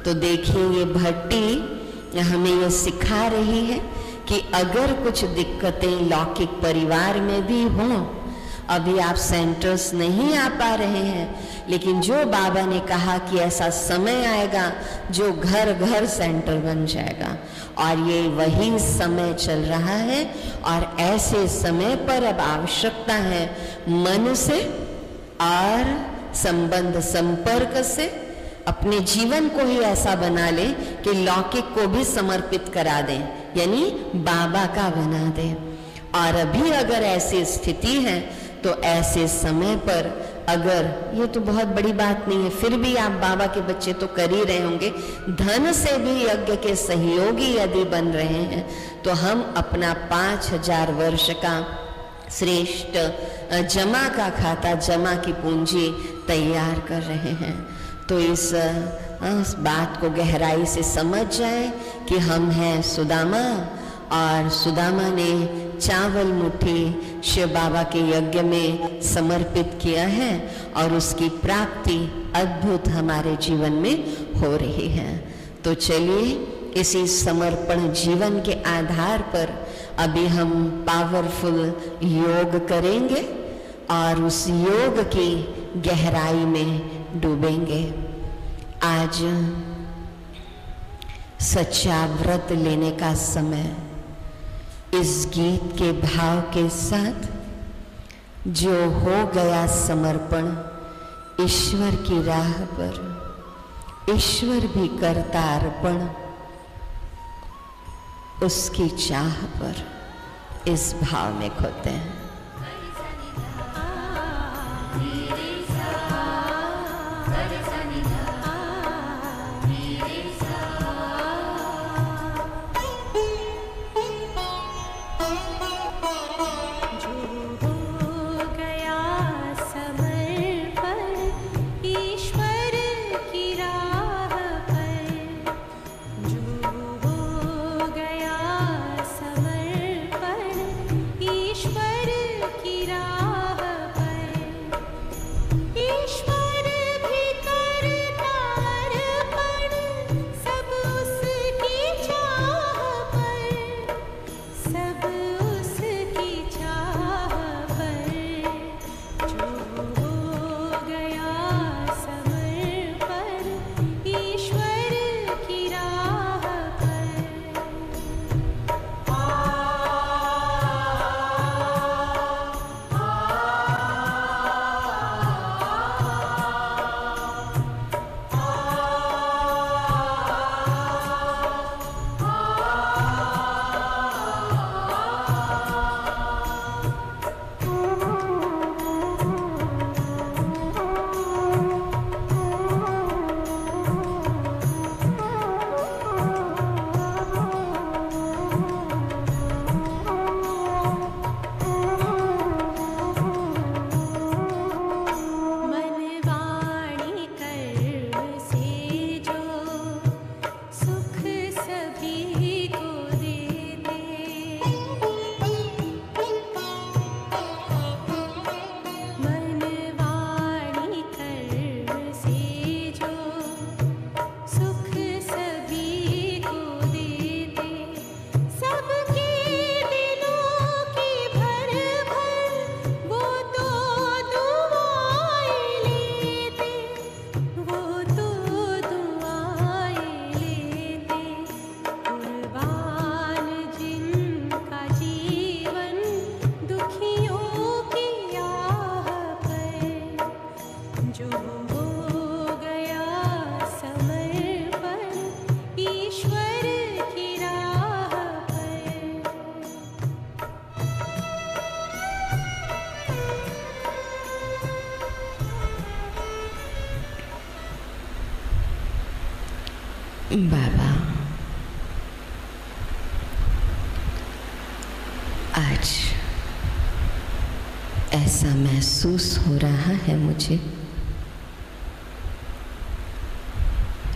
तो देखिए ये भट्टी हमें ये सिखा रही है कि अगर कुछ दिक्कतें लौकिक परिवार में भी हों, अभी आप सेंटर्स नहीं आ पा रहे हैं, लेकिन जो बाबा ने कहा कि ऐसा समय आएगा जो घर घर सेंटर बन जाएगा, और ये वही समय चल रहा है। और ऐसे समय पर अब आवश्यकता है मन से और संबंध संपर्क से अपने जीवन को ही ऐसा बना ले कि लौकिक को भी समर्पित करा दें, यानी बाबा का बना दें। और अभी अगर ऐसी स्थिति है तो ऐसे समय पर, अगर ये तो बहुत बड़ी बात नहीं है, फिर भी आप बाबा के बच्चे तो कर ही रहे होंगे, धन से भी यज्ञ के सहयोगी यदि बन रहे हैं, तो हम अपना 5000 वर्ष का श्रेष्ठ जमा का खाता, जमा की पूंजी तैयार कर रहे हैं। तो इस बात को गहराई से समझ जाए कि हम हैं सुदामा, और सुदामा ने चावल मुट्ठी शिव बाबा के यज्ञ में समर्पित किया है, और उसकी प्राप्ति अद्भुत हमारे जीवन में हो रही है। तो चलिए इसी समर्पण जीवन के आधार पर अभी हम पावरफुल योग करेंगे और उस योग की गहराई में डूबेंगे। आज सच्चा व्रत लेने का समय, इस गीत के भाव के साथ, जो हो गया समर्पण ईश्वर की राह पर, ईश्वर भी करता अर्पण उसकी चाह पर, इस भाव में खोते हैं। बाबा, आज ऐसा महसूस हो रहा है मुझे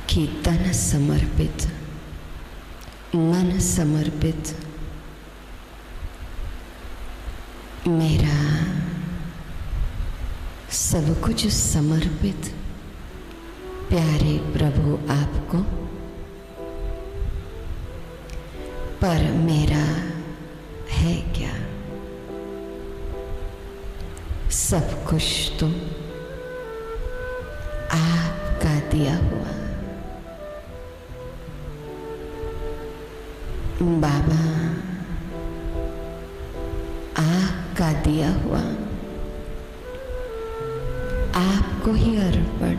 कि तन समर्पित, मन समर्पित मेरा सब कुछ समर्पित प्यारे प्रभु आपको, पर मेरा है क्या? सब कुछ तो आपका दिया हुआ। बाबा, आपका दिया हुआ, आपको ही अर्पण।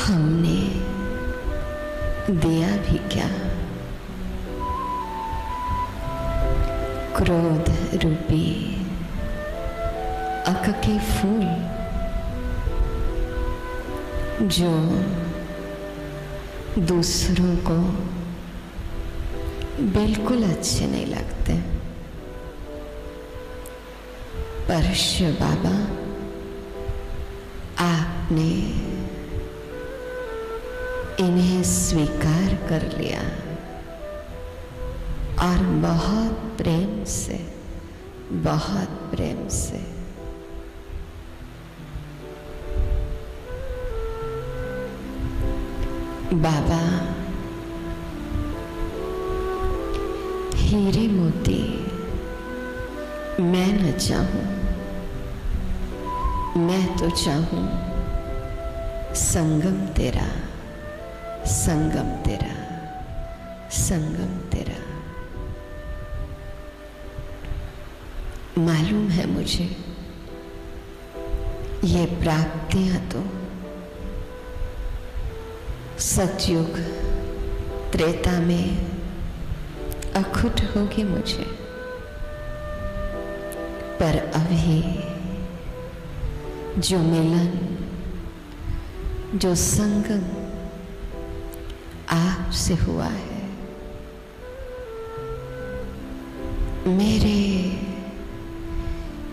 हमने दिया भी क्या? क्रोध रूपी अक के फूल जो दूसरों को बिल्कुल अच्छे नहीं लगते, पर शिव बाबा आपने इन्हें स्वीकार कर लिया और बहुत प्रेम से, बहुत प्रेम से बाबा हीरे मोती मैं न चाहूं, मैं तो चाहूं संगम तेरा, संगम तेरा, संगम तेरा। मालूम है मुझे ये प्राप्तियां तो सतयुग त्रेता में अखुट होगी मुझे, पर अभी जो मिलन, जो संगम आपसे हुआ है, मेरे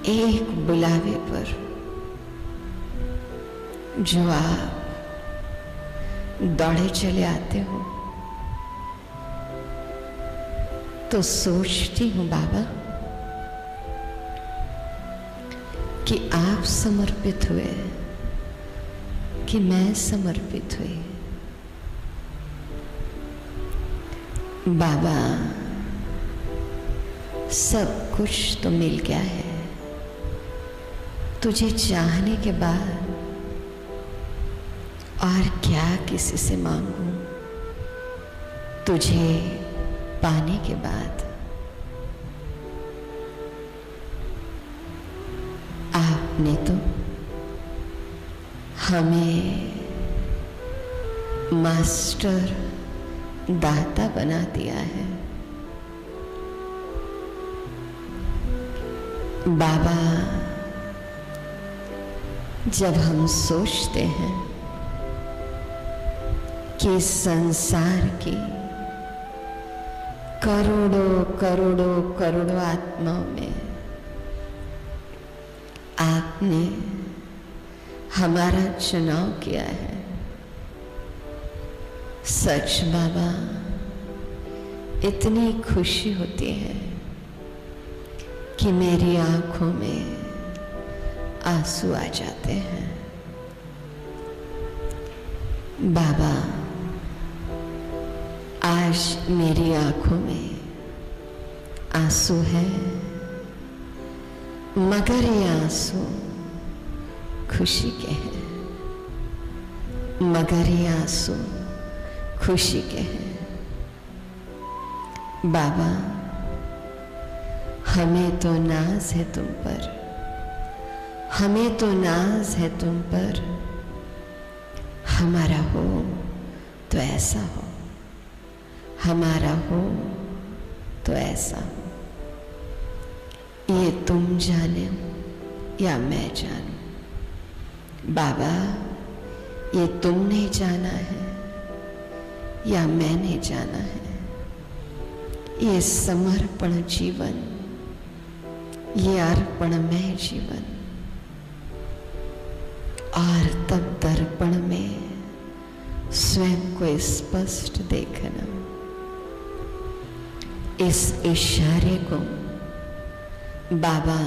एक बुलावे पर जो आप दौड़े चले आते हो, तो सोचती हूँ बाबा कि आप समर्पित हुए कि मैं समर्पित हुई। बाबा सब कुछ तो मिल गया है, तुझे चाहने के बाद और क्या किसी से मांगूं? तुझे पाने के बाद आपने तो हमें मास्टर दाता बना दिया है। बाबा, जब हम सोचते हैं कि संसार की करोड़ों करोड़ों करोड़ों आत्माओं में आपने हमारा चुनाव किया है, सच बाबा इतनी खुशी होती है कि मेरी आंखों में आंसू आ जाते हैं। बाबा, आज मेरी आंखों में आंसू है, मगर ये आंसू खुशी के हैं, मगर ये आंसू खुशी के हैं। बाबा, हमें तो नाज है तुम पर, हमें तो नाज है तुम पर, हमारा हो तो ऐसा हो, हमारा हो तो ऐसा हो। ये तुम जाने या मैं जानूं। बाबा, ये तुमने जाना है या मैंने जाना है। ये समर्पण जीवन, ये अर्पणमय जीवन, और तब दर्पण में स्वयं को स्पष्ट देखना। इस इशारे को बाबा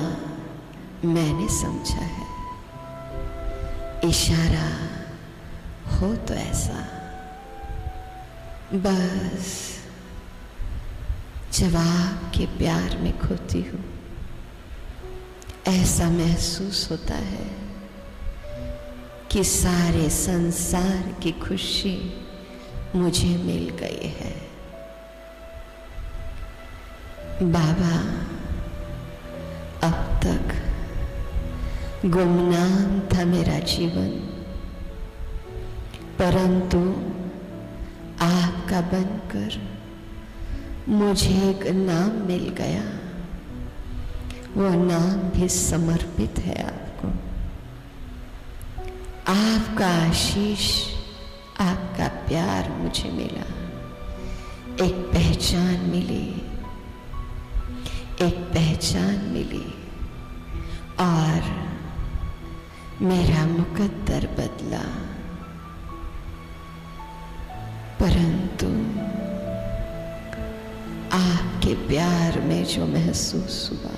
मैंने समझा है। इशारा हो तो ऐसा, बस जब आपके प्यार में खोती हूँ ऐसा महसूस होता है कि सारे संसार की खुशी मुझे मिल गई है। बाबा, अब तक गुमनाम था मेरा जीवन, परंतु आपका बनकर मुझे एक नाम मिल गया। वो नाम भी समर्पित है आपको। आपका आशीष, आपका प्यार मुझे मिला, एक पहचान मिली, एक पहचान मिली, और मेरा मुकद्दर बदला। परंतु आपके प्यार में जो महसूस हुआ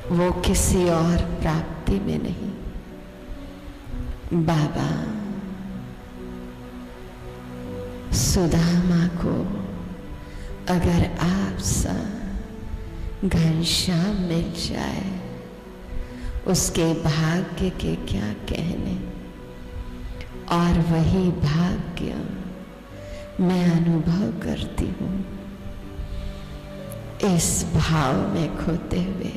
वो किसी और प्राप्ति में नहीं। बाबा, सुदामा को अगर आप सा घनश्याम मिल जाए, उसके भाग्य के क्या कहने। और वही भाग्य मैं अनुभव करती हूँ इस भाव में खोते हुए।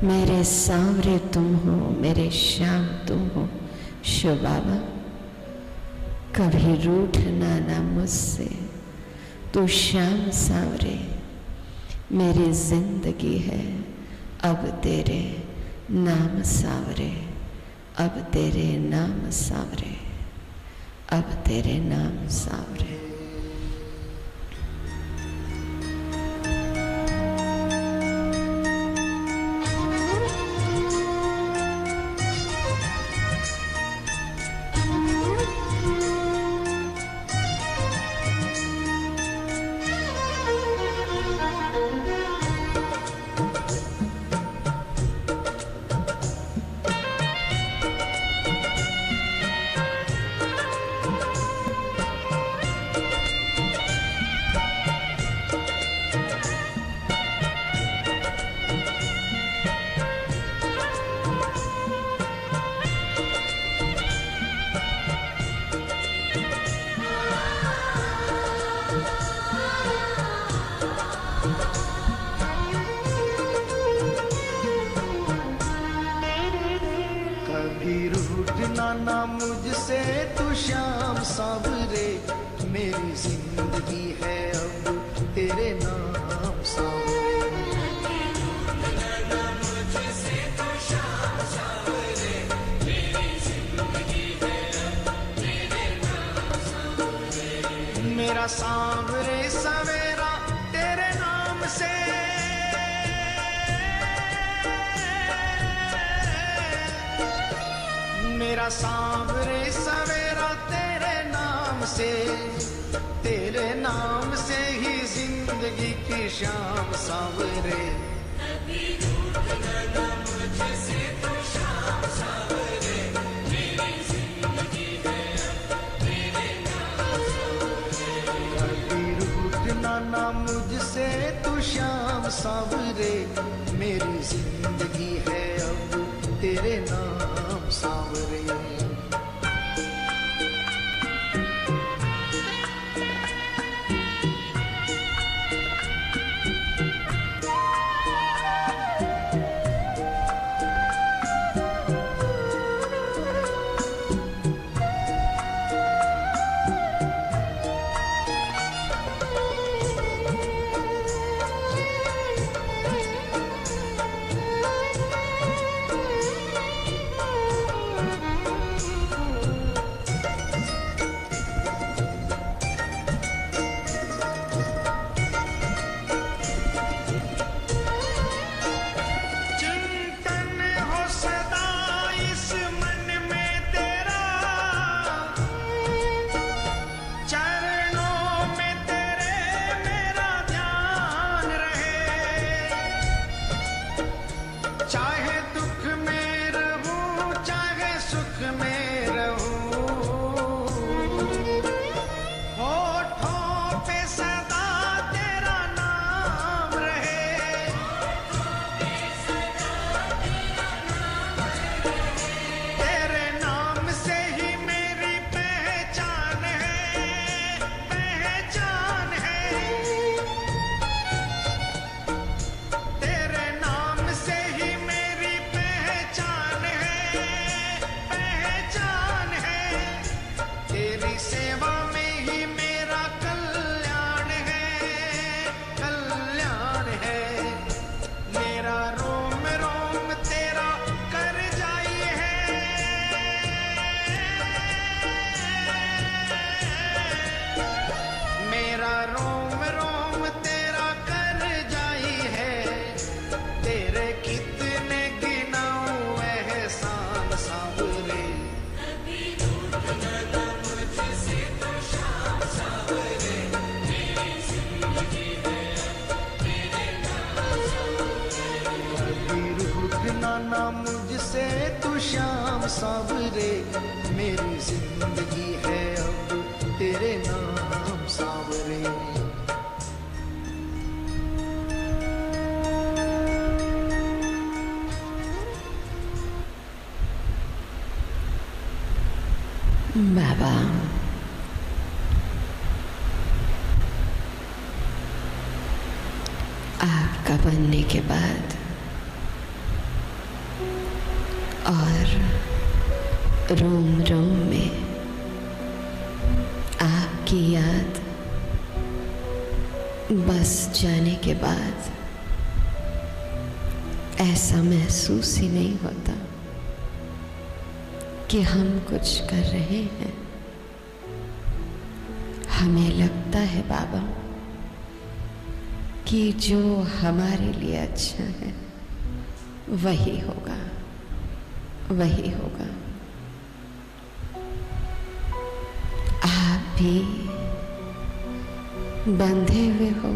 मेरे सांवरे तुम हो, मेरे श्याम तुम हो। शिव बाबा, कभी रूठना ना मुझसे, तू श्याम सांवरे मेरी जिंदगी है। अब तेरे नाम सांवरे, अब तेरे नाम सांवरे, अब तेरे नाम सांवरे। ना मुझसे तू श्याम सांवरे, मेरी जिंदगी है अब तेरे नाम सांवरे। मुझसे तू श्याम सांवरे, मेरी जिंदगी है अब तेरे नाम सांवरे। मेरा सांवरे सवेरा तेरे नाम से, मेरा सांवरे सवेरा तेरे नाम से, तेरे नाम से ही जिंदगी की शाम सांवरे। कभी रूठना मुझसे तू श्याम सांवरे, मेरी जिंदगी है अब तेरे नाम सांवरे। कभी रूठना मुझसे तू श्याम सांवरे, मेरी जिंदगी है अब तेरे नाम सांवरे। मेरा रोम रोम तेरा कर जाई है, तेरे कितने गिनाऊं एहसान सांवरे। ना मुझसे तू श्याम सांवरे, मेरी जिंदगी है अब तेरे नाम सांवरे। बाबा, आपका बनने के बाद और रोम रोम में आपकी याद बस जाने के बाद ऐसा महसूस ही नहीं होता कि हम कुछ कर रहे हैं। हमें लगता है बाबा कि जो हमारे लिए अच्छा है वही होगा, वही होगा। आप भी बंधे हुए हो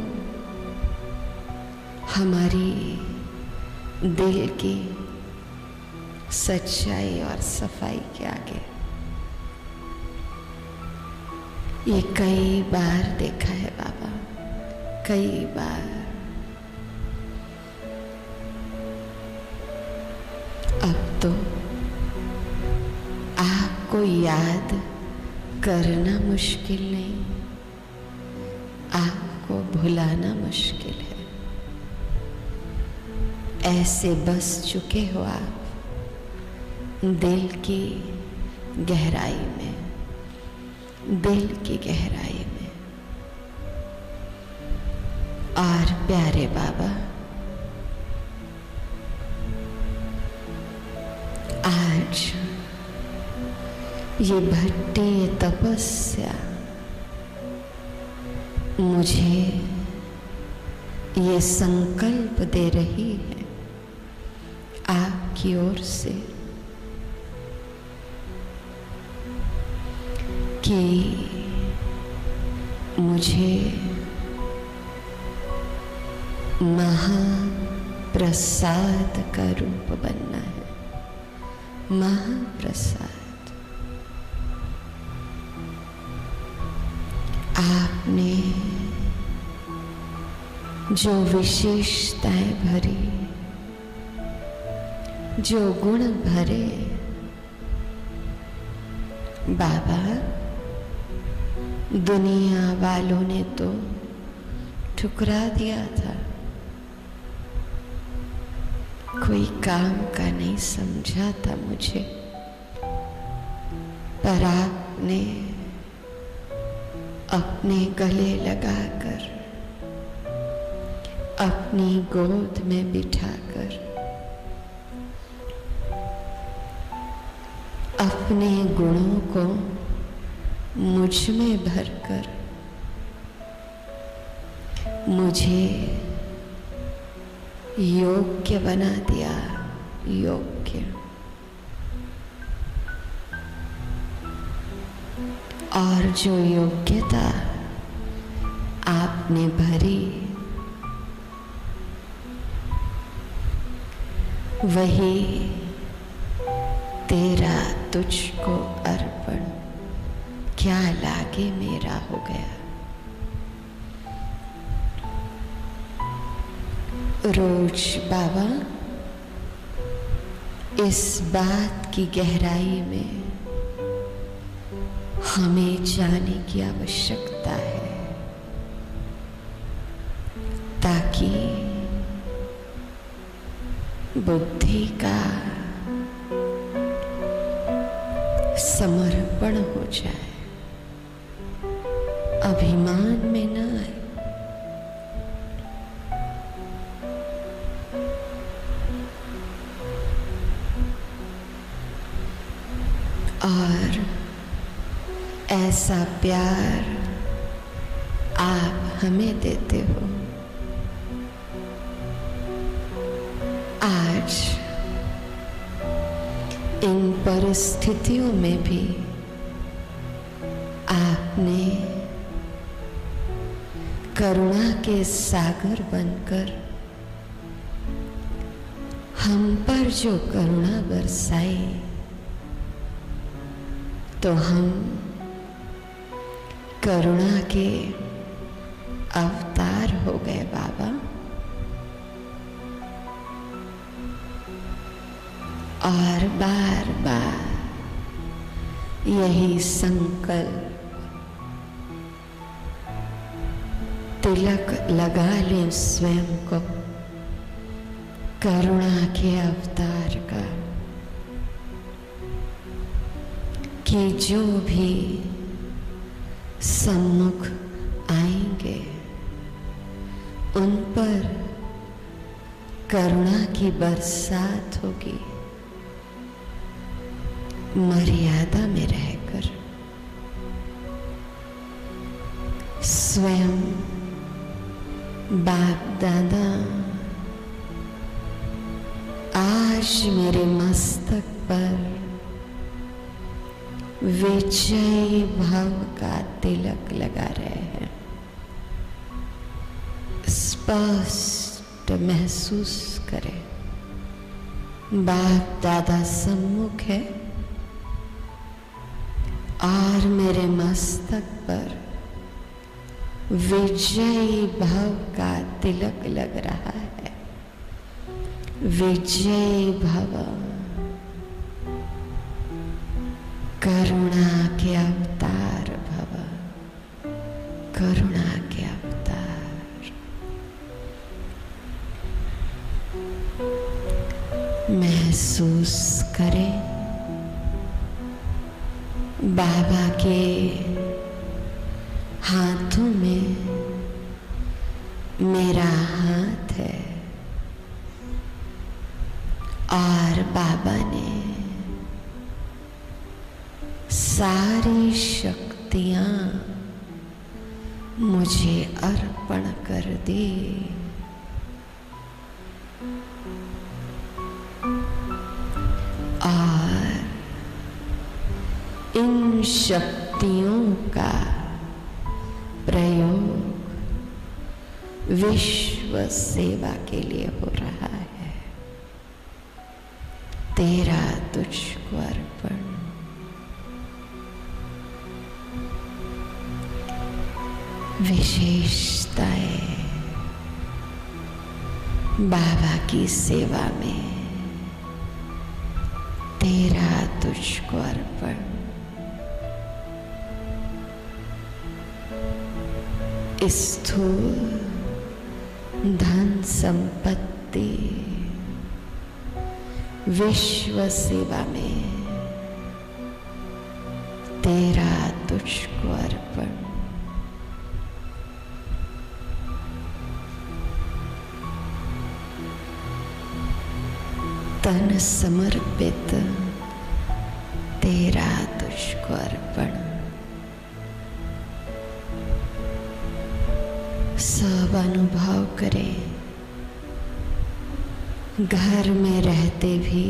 हमारी दिल की सच्चाई और सफाई के आगे। ये कई बार देखा है बाबा, कई बार। अब तो आपको याद करना मुश्किल नहीं, आपको भुलाना मुश्किल है। ऐसे बस चुके हो आप दिल की गहराई में, दिल की गहराई में। और प्यारे बाबा, आज ये भट्टी, ये तपस्या मुझे ये संकल्प दे रही है आपकी ओर से कि मुझे महाप्रसाद का रूप बनना है। महाप्रसाद। आपने जो विशेषताएं भरी, जो गुण भरे बाबा, दुनिया वालों ने तो ठुकरा दिया था, कोई काम का नहीं समझा था मुझे, पर आपने अपने गले लगाकर, अपनी गोद में बिठाकर, अपने गुणों को मुझ में भरकर मुझे योग्य बना दिया। योग्य। और जो योग्यता आपने भरी, वही तेरा तुझको अर्पण, क्या लागे मेरा हो गया। रोज बाबा इस बात की गहराई में हमें जाने की आवश्यकता है, ताकि बुद्धि का समर्पण हो जाए, अभिमान में न आए। और ऐसा प्यार आप हमें देते हो। आज इन परिस्थितियों में भी आपने करुणा के सागर बनकर हम पर जो करुणा बरसाई, तो हम करुणा के अवतार हो गए बाबा। और बार बार यही संकल्प तिलक लगा लें स्वयं को करुणा के अवतार का, कि जो भी सम्मुख आएंगे उन पर करुणा की बरसात होगी, मर्यादा में रहकर। स्वयं बाप दादा आज मेरे मस्तक पर विजयी भाव का तिलक लगा रहे हैं। स्पष्ट महसूस करें, बाप दादा सम्मुख है और मेरे मस्तक पर विजयी भाव का तिलक लग रहा है। विजयी भव, करुणा के अवतार भव, करुणा के अवतार। महसूस करें बाबा के हाथों में मेरा हाथ है और बाबा ने सारी शक्तियां मुझे अर्पण कर दी। और इन शक्तियों का प्रयोग विश्व सेवा के लिए हो रहा है। तेरा तुझको अर्पण। विशेषताएं बाबा की सेवा में, तेरा तुझको अर्पण। स्थूल धन संपत्ति विश्व सेवा में, तेरा तुझको अर्पण। तन समर्पित, तेरा तुझको अर्पण। सब अनुभव करें, घर में रहते भी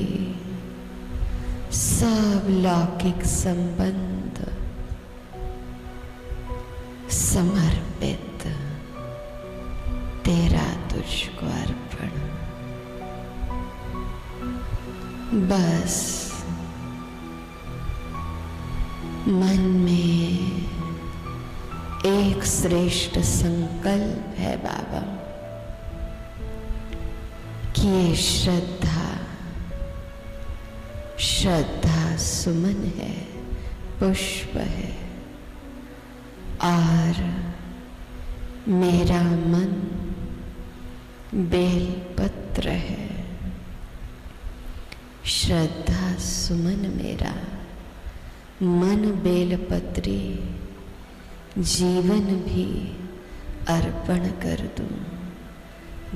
सब लौकिक संबंध समर्पित, तेरा तुझको अर्पण। बस मन में एक श्रेष्ठ संकल्प है बाबा कि ये श्रद्धा सुमन है, पुष्प है और मेरा मन बेलपत्र है। श्रद्धा सुमन मेरा मन बेलपत्री, जीवन भी अर्पण कर दूं,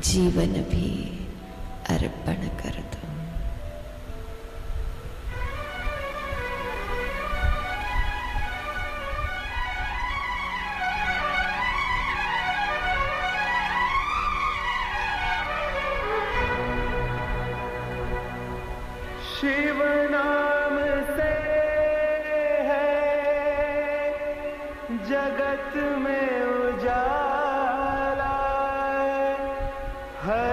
जीवन भी अर्पण कर दूं।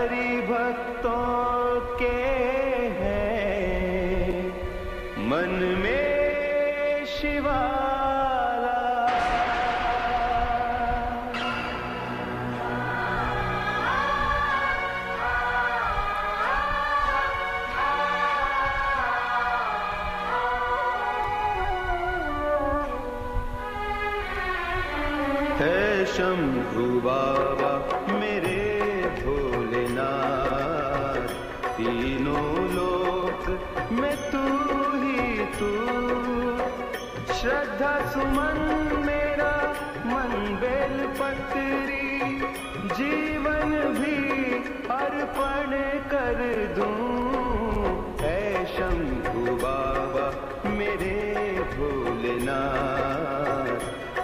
हरि भक्तों के हैं मन में शिवाला। है शंभु बाबा मेरे भोलेनाथ, तीनों लोक में तू ही तू। श्रद्धा सुमन मेरा मन बेल पत्री, जीवन भी अर्पण कर दूं। है शंभु बाबा मेरे भोलेनाथ,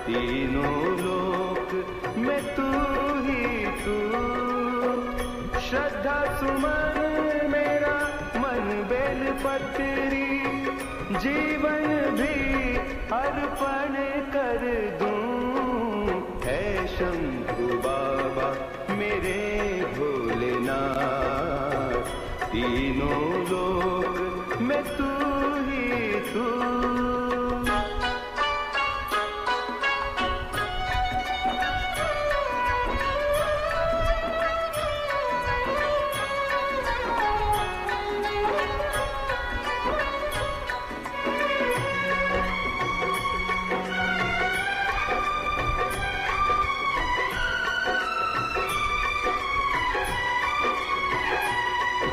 तीनों लोक में तू ही तू। श्रद्धा सुमन मेरा मन बेल पत्री, जीवन भी अर्पण कर दूं। है शंभु बाबा मेरे भोलेनाथ, तीनों लोक में तू ही तू।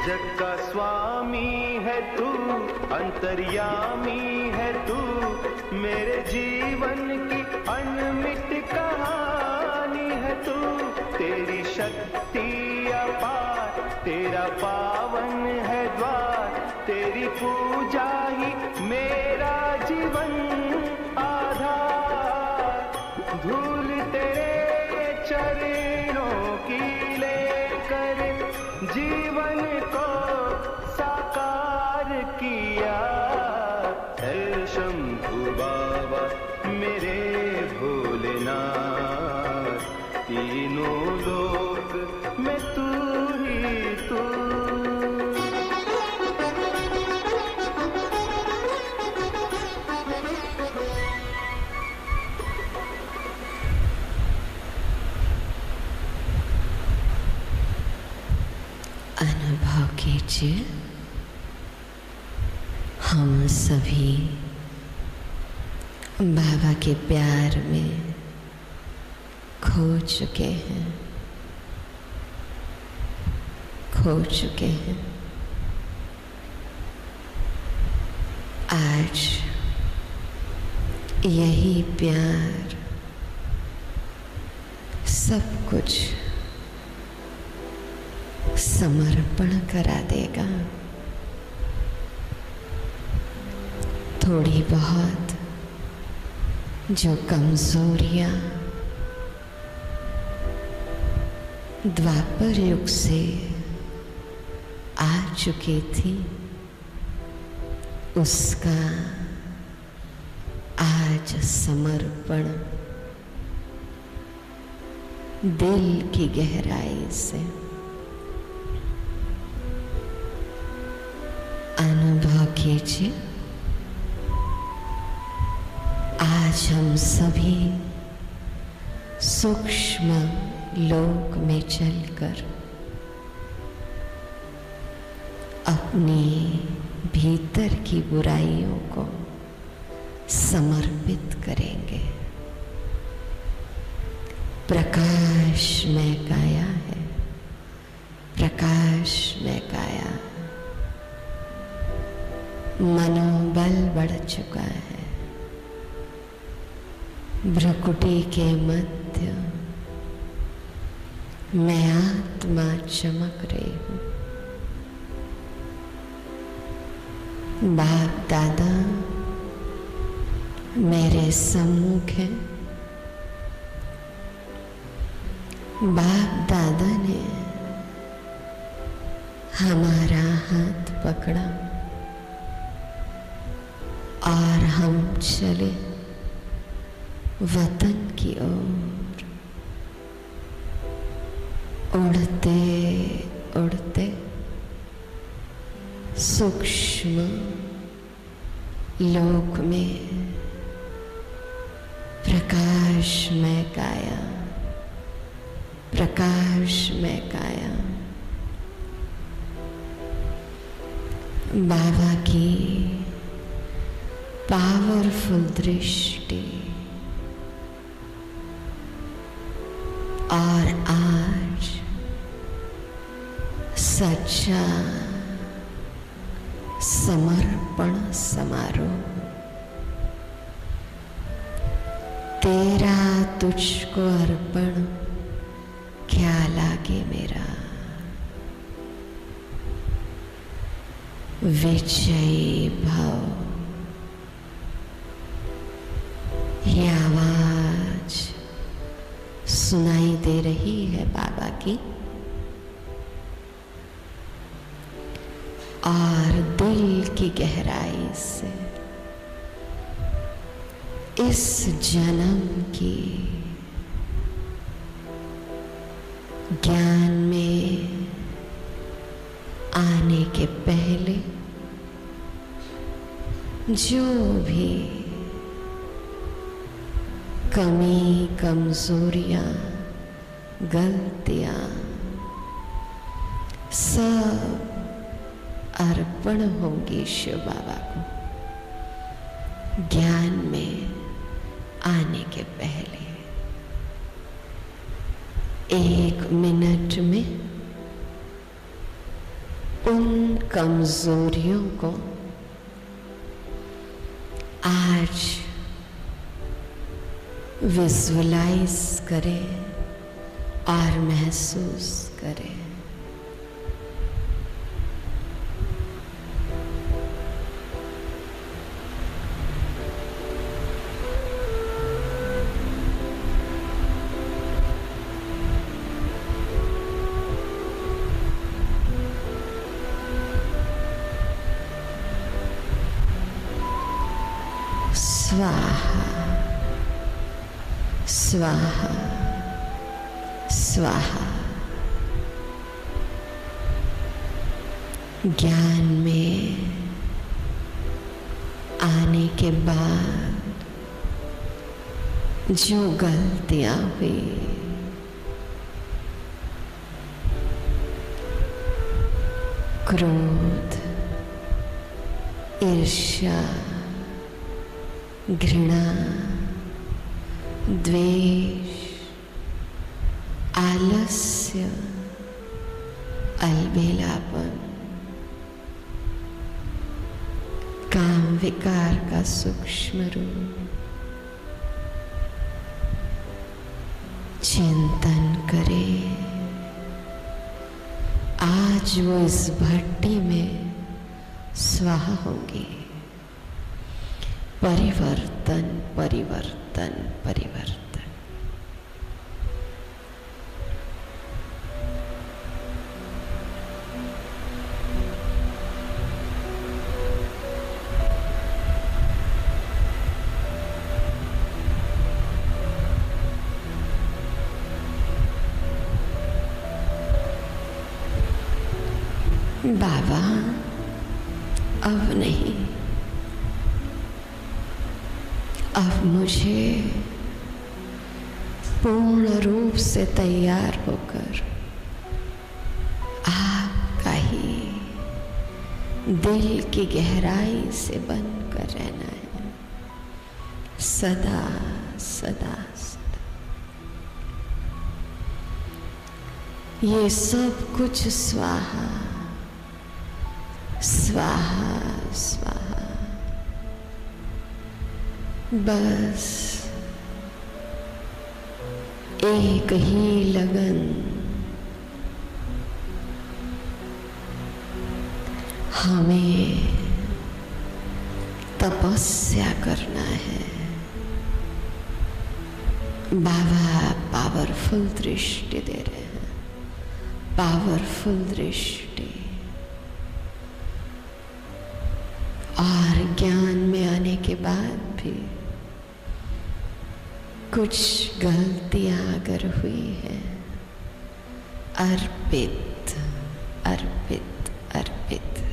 जग का स्वामी है तू, अंतर्यामी है तू, मेरे जीवन की अनमिट कहानी है तू। तेरी शक्ति अपार, तेरा पावन है द्वार, तेरी पूजा ही मेरा जीवन आधार। धूल तेरे चरणों की लेकर जीवन को साकार किया। है शंभु बाबा मेरे भोलेनाथ, तीनों लोक में तू ही तू। अनुभव कीजिए, हम सभी बाबा के प्यार में खो चुके हैं, खो चुके हैं। आज यही प्यार सब कुछ समर्पण करा देगा। थोड़ी बहुत जो कमजोरियां द्वापर युग से आ चुकी थी, उसका आज समर्पण दिल की गहराई से अनुभव कीजिए। आज हम सभी सूक्ष्म लोक में चलकर अपने भीतर की बुराइयों को समर्पित करेंगे। प्रकाश में काया है, प्रकाश में काया। मनोबल बढ़ चुका है, भ्रुकुटी के मध्य मैं आत्मा चमक रही हूँ। बाप दादा मेरे सम्मुख हैं। बाप दादा ने हमारा हाथ पकड़ा और हम चले वतन की ओर। उड़ते उड़ते सूक्ष्म लोक में प्रकाशमय काया, प्रकाशमय काया बाबा की पावरफुल दृष्टि और आज सच्चा समर्पण समारोह। तेरा तुझको अर्पण क्या लागे मेरा, विजयी भव। ये आवाज सुनाई दे रही है बाबा की और दिल की गहराई से इस जन्म की ज्ञान में आने के पहले जो भी कमी, कमजोरियां, गलतियां सब अर्पण होंगी शिव बाबा को ज्ञान में आने के पहले। 1 मिनट में उन कमजोरियों को आज विजुअलाइज करें और महसूस करें। स्वाहा स्वाहा स्वाहा। ज्ञान में आने के बाद जो गलतियां हुई, क्रोध, ईर्ष्या, घृणा, द्वेष, आलस्य, अलबेलापन, काम विकार का सूक्ष्म रूप, चिंतन करें। आज वो इस भट्टी में स्वाहा होंगे। परिवर्तन परिवर्तन परिवर्तन। बाबा अब नहीं, अब मुझे पूर्ण रूप से तैयार होकर आपका ही दिल की गहराई से बनकर रहना है, सदा सदा सदा। ये सब कुछ स्वाहा स्वाहा स्वाहा। बस एक ही लगन, हमें तपस्या करना है। बाबा पावरफुल दृष्टि दे रहे हैं, पावरफुल दृष्टि। और ज्ञान में आने के बाद भी कुछ गलतियां अगर हुई है, अर्पित अर्पित अर्पित।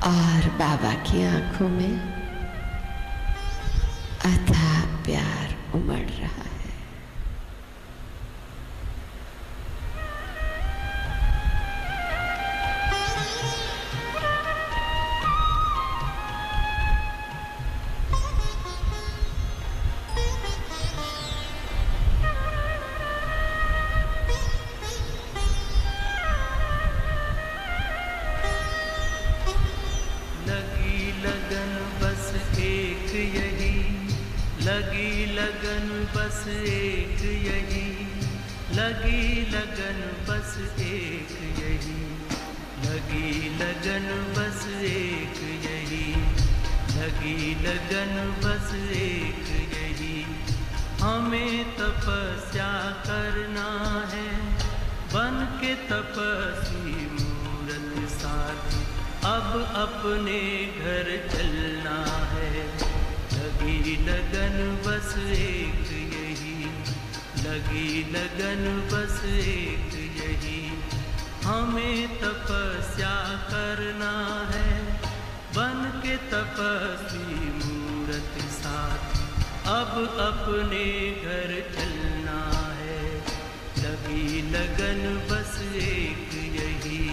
और बाबा की आंखों में अथाह प्यार उमड़ रहा है। लगी लगन बस एक यही, लगी लगन बस एक यही, लगी लगन बस एक यही, लगी लगन बस एक यही। हमें तपस्या करना है बन के तपस्वी मूरत साथी, अब अपने घर चलना है। लगी लगन बस एक यही, लगी लगन बस एक यही। हमें तपस्या करना है बन के तपस्वी मूरत साथी, अब अपने घर चलना है। लगी लगन बस एक यही,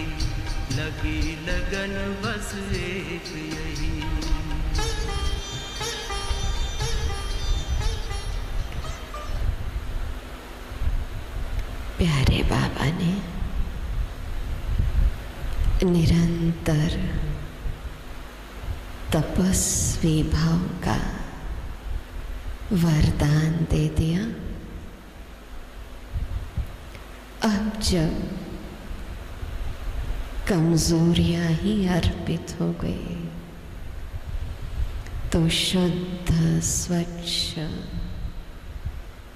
लगी लगन बस एक यही। प्यारे बाबा ने निरंतर तपस्वी भाव का वरदान दे दिया। अब जब कमजोरियां ही अर्पित हो गई तो शुद्ध स्वच्छ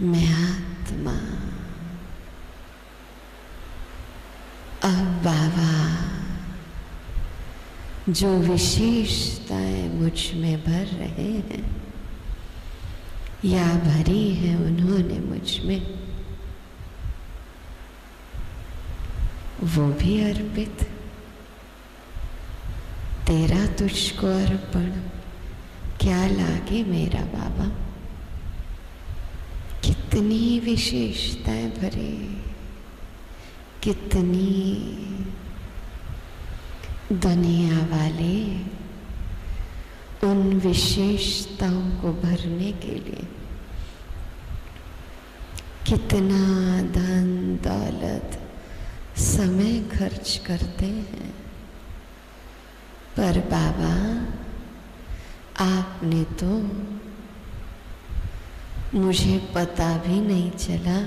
मैं आत्मा अब बाबा जो विशेषताएं मुझ में भर रहे हैं या भरी है उन्होंने मुझ में, वो भी अर्पित। तेरा तुझको अर्पण क्या लागे मेरा बाबा। कितनी विशेषताएं भरे, कितनी दुनिया वाले उन विशेषताओं को भरने के लिए कितना धन दौलत समय खर्च करते हैं। पर बाबा आपने तो मुझे पता भी नहीं चला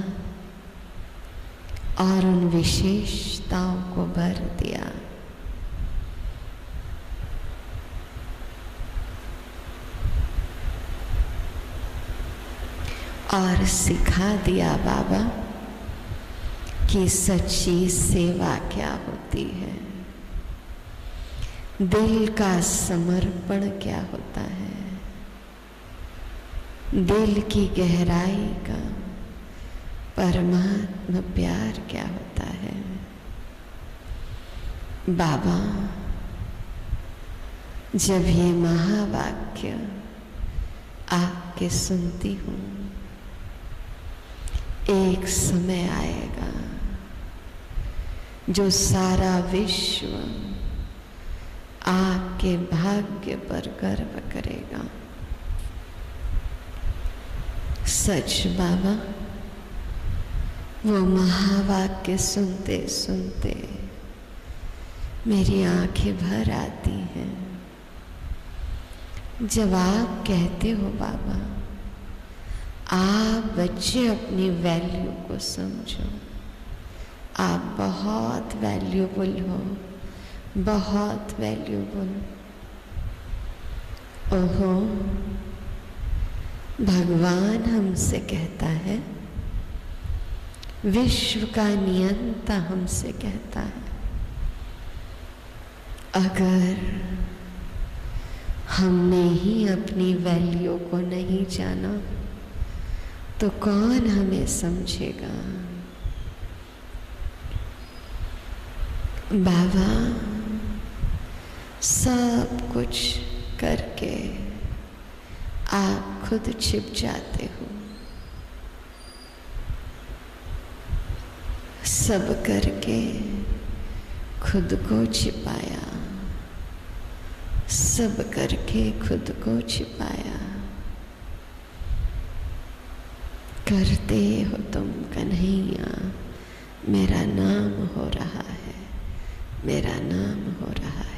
और उन विशेषताओं को भर दिया। और सिखा दिया बाबा कि सच्ची सेवा क्या होती है, दिल का समर्पण क्या होता है, दिल की गहराई का परमात्मा प्यार क्या होता है। बाबा जब ये महावाक्य आपके सुनती हूँ, एक समय आएगा जो सारा विश्व आपके भाग्य पर गर्व करेगा। सच बाबा, वो महावाक्य सुनते सुनते मेरी आंखें भर आती हैं। जब आप कहते हो बाबा, आप बच्चे अपनी वैल्यू को समझो, आप बहुत वैल्यूबल हो, बहुत वैल्यूबल। ओहो, भगवान हमसे कहता है, विश्व का नियंता हमसे कहता है, अगर हमने ही अपनी वैल्यू को नहीं जाना तो कौन हमें समझेगा। बाबा सब कुछ करके आप खुद छिप जाते हो, सब करके खुद को छिपाया, सब करके खुद को छिपाया। करते हो तुम कन्हैया, मेरा नाम हो रहा है, मेरा नाम हो रहा है।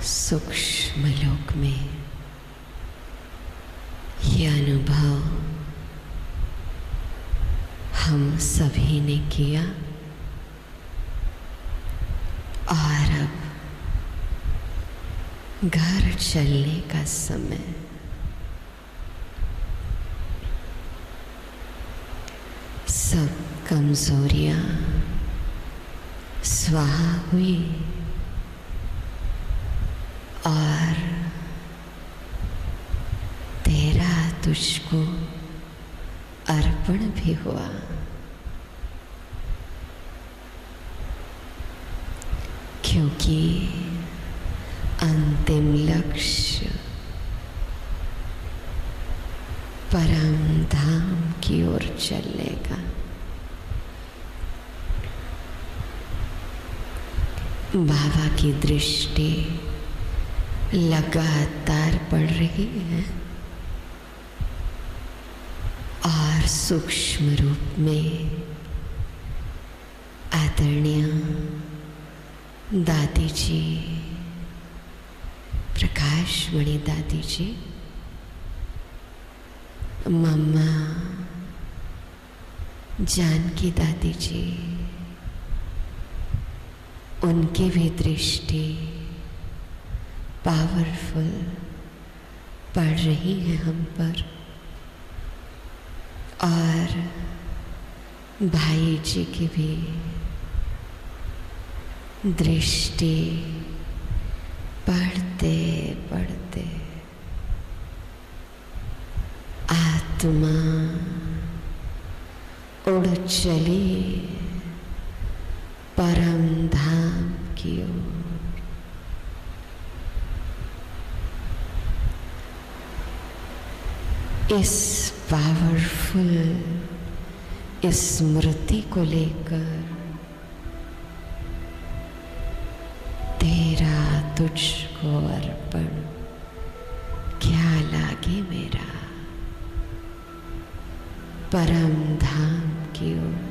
सूक्ष्म लोक में ये अनुभव हम सभी ने किया और अब घर चलने का समय। सब कमजोरियां स्वाहा हुई और तेरा तुझको अर्पण भी हुआ। क्योंकि अंतिम लक्ष्य परम धाम की ओर चलेगा। बाबा की दृष्टि लगातार बढ़ रही है और सूक्ष्म रूप में आदरणीय दादी जी प्रकाश मणि दादी जी, मम्मा जानकी दादी जी, उनकी भी दृष्टि पावरफुल पड़ रही है हम पर, और भाई जी की भी दृष्टि पढ़ते पढ़ते आत्मा उड़ चली परम धाम की ओर। इस पावरफुल स्मृति को लेकर तेरा तुझको अर्पण क्या लागे मेरा, परम धाम की ओर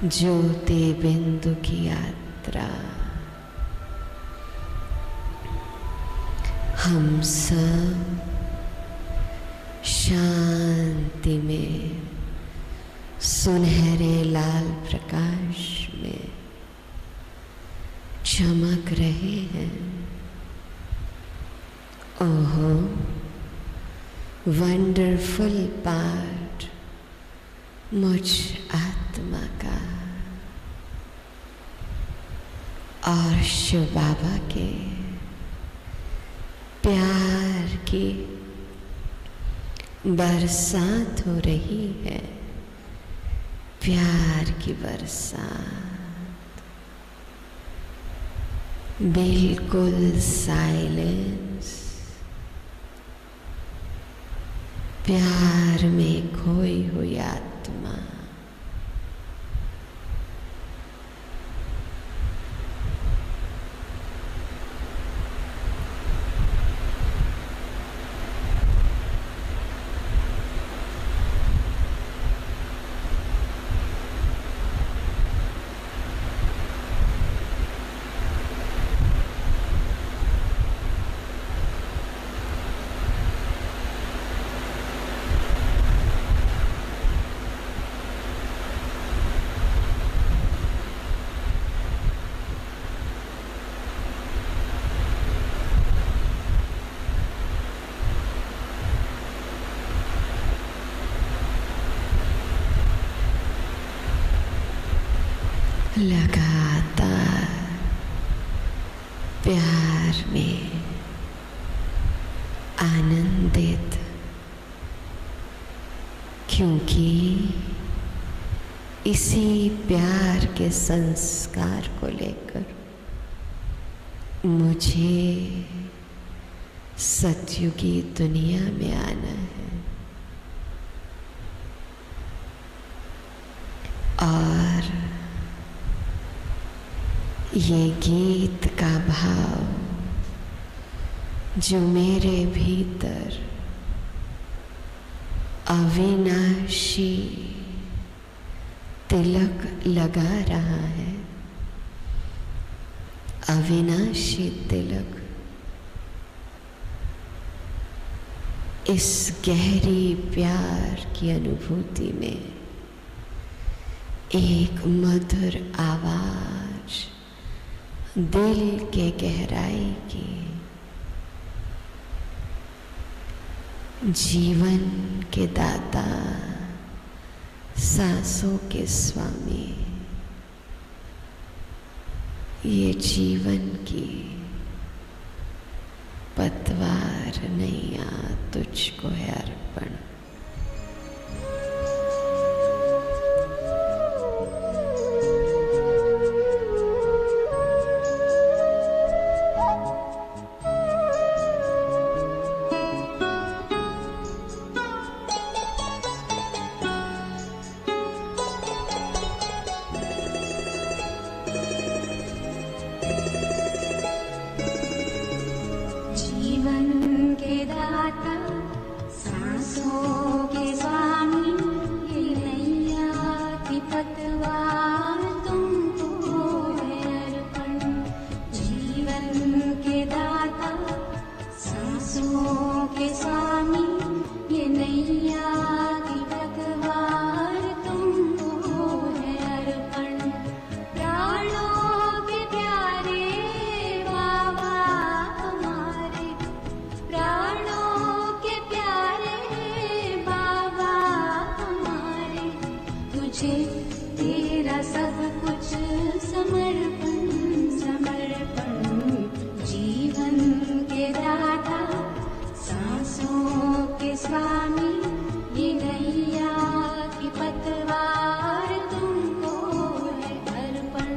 ज्योति बिंदु की यात्रा हम सब शांति में सुनहरे लाल प्रकाश में चमक रहे हैं। ओहो, वंडरफुल पार्ट मुझ आत्मा का और शिव बाबा के प्यार की बरसात हो रही है, प्यार की बरसात। बिल्कुल साइलेंस, प्यार में खोई हुई आत्मा लगातार प्यार में आनंदित, क्योंकि इसी प्यार के संस्कार को लेकर मुझे सतयुगी दुनिया में आना है। और ये गीत का भाव जो मेरे भीतर अविनाशी तिलक लगा रहा है, अविनाशी तिलक, इस गहरी प्यार की अनुभूति में एक मधुर आवाज दिल के गहराई की, जीवन के दाता, सांसों के स्वामी, ये जीवन की पतवार नैया तुझको है अर्पण। जीवन के दाता, सांसों तुझे तेरा सब कुछ समर्पण समर्पण। जीवन के दाता सांसों के स्वामी, ये नैया की पतवार तुमको है अर्पण।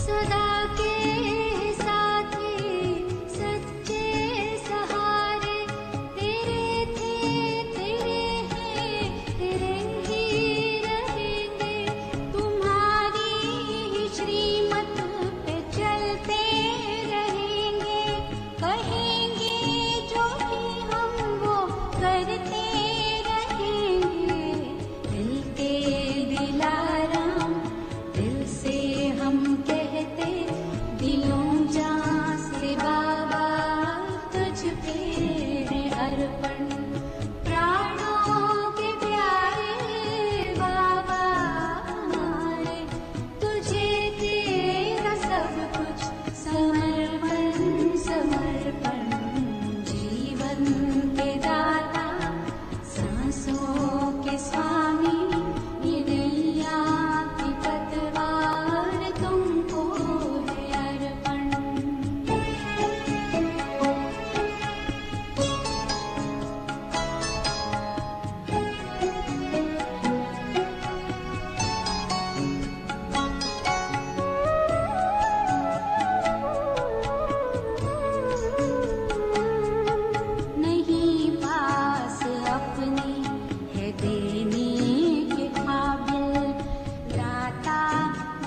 सदा के साथी सच्चे सहारे, तेरे थे तेरे हैं तेरे ही रहेंगे। तुम्हारी ही श्रीमत पे चलते रहेंगे, कहेंगे जो भी हम वो करते रहेंगे। मिलते दिलाराम दिल से हम कहते, दिलों जान से बाबा तुझ पे है अर्पण। प्राणों के प्यारे बाबा हमारे, तुझे तेरा सब कुछ समर्पण समर्पण। जीवन के दाता सांसों के स्वामी, ये नैया की पतवार तुमको है अर्पण। नहीं पास अपने है देने के काबिल, दाता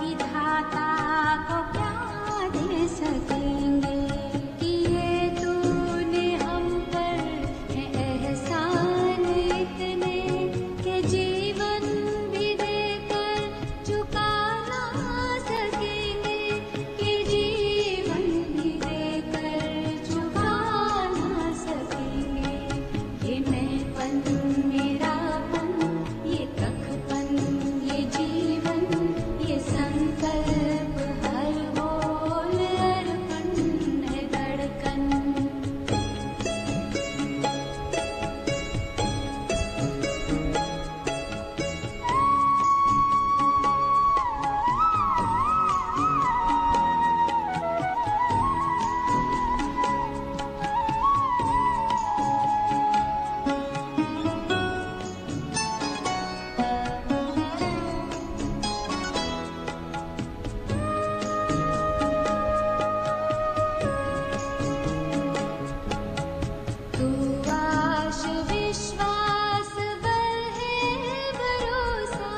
विधाता को क्या दे सकेंगे। किए तूने हम पर है एहसान इतने, के जीवन भी देकर चुका ना सकेंगे। कि जीवन भी देकर चुका ना सकेंगे। ये मैंपन मेरापन, ये कखपन ये जीवन, ये संकल्प हर बोल अर्पण है धड़कन। तू आश विश्वास बल है भरोसा,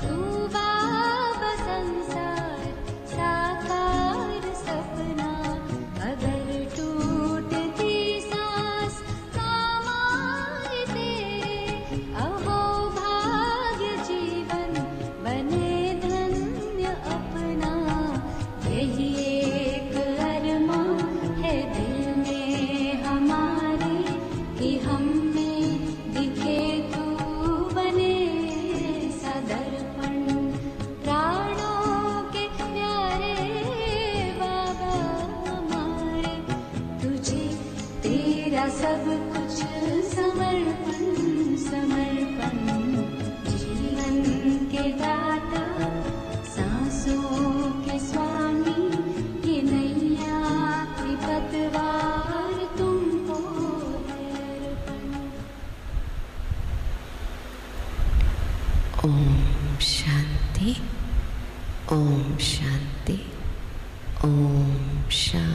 तू बाबा संसार साकार सपना। अगर टूटती सांस काम आए तेरे, अहो भाग्य जीवन बने धन्य अपना। यही एक अरमां है दिल में हमारे, कि हम में दिखे तू बने सदर्पण। प्राणों के प्यारे बाबा हमारे, तुझे तेरा सब कुछ समर्पण समर्पण। जीवन के दाता सांसों के स्वामी, ये नैया की पतवार तुमको है अर्पण। ओम शांति, ओम शांति, ओम शांति।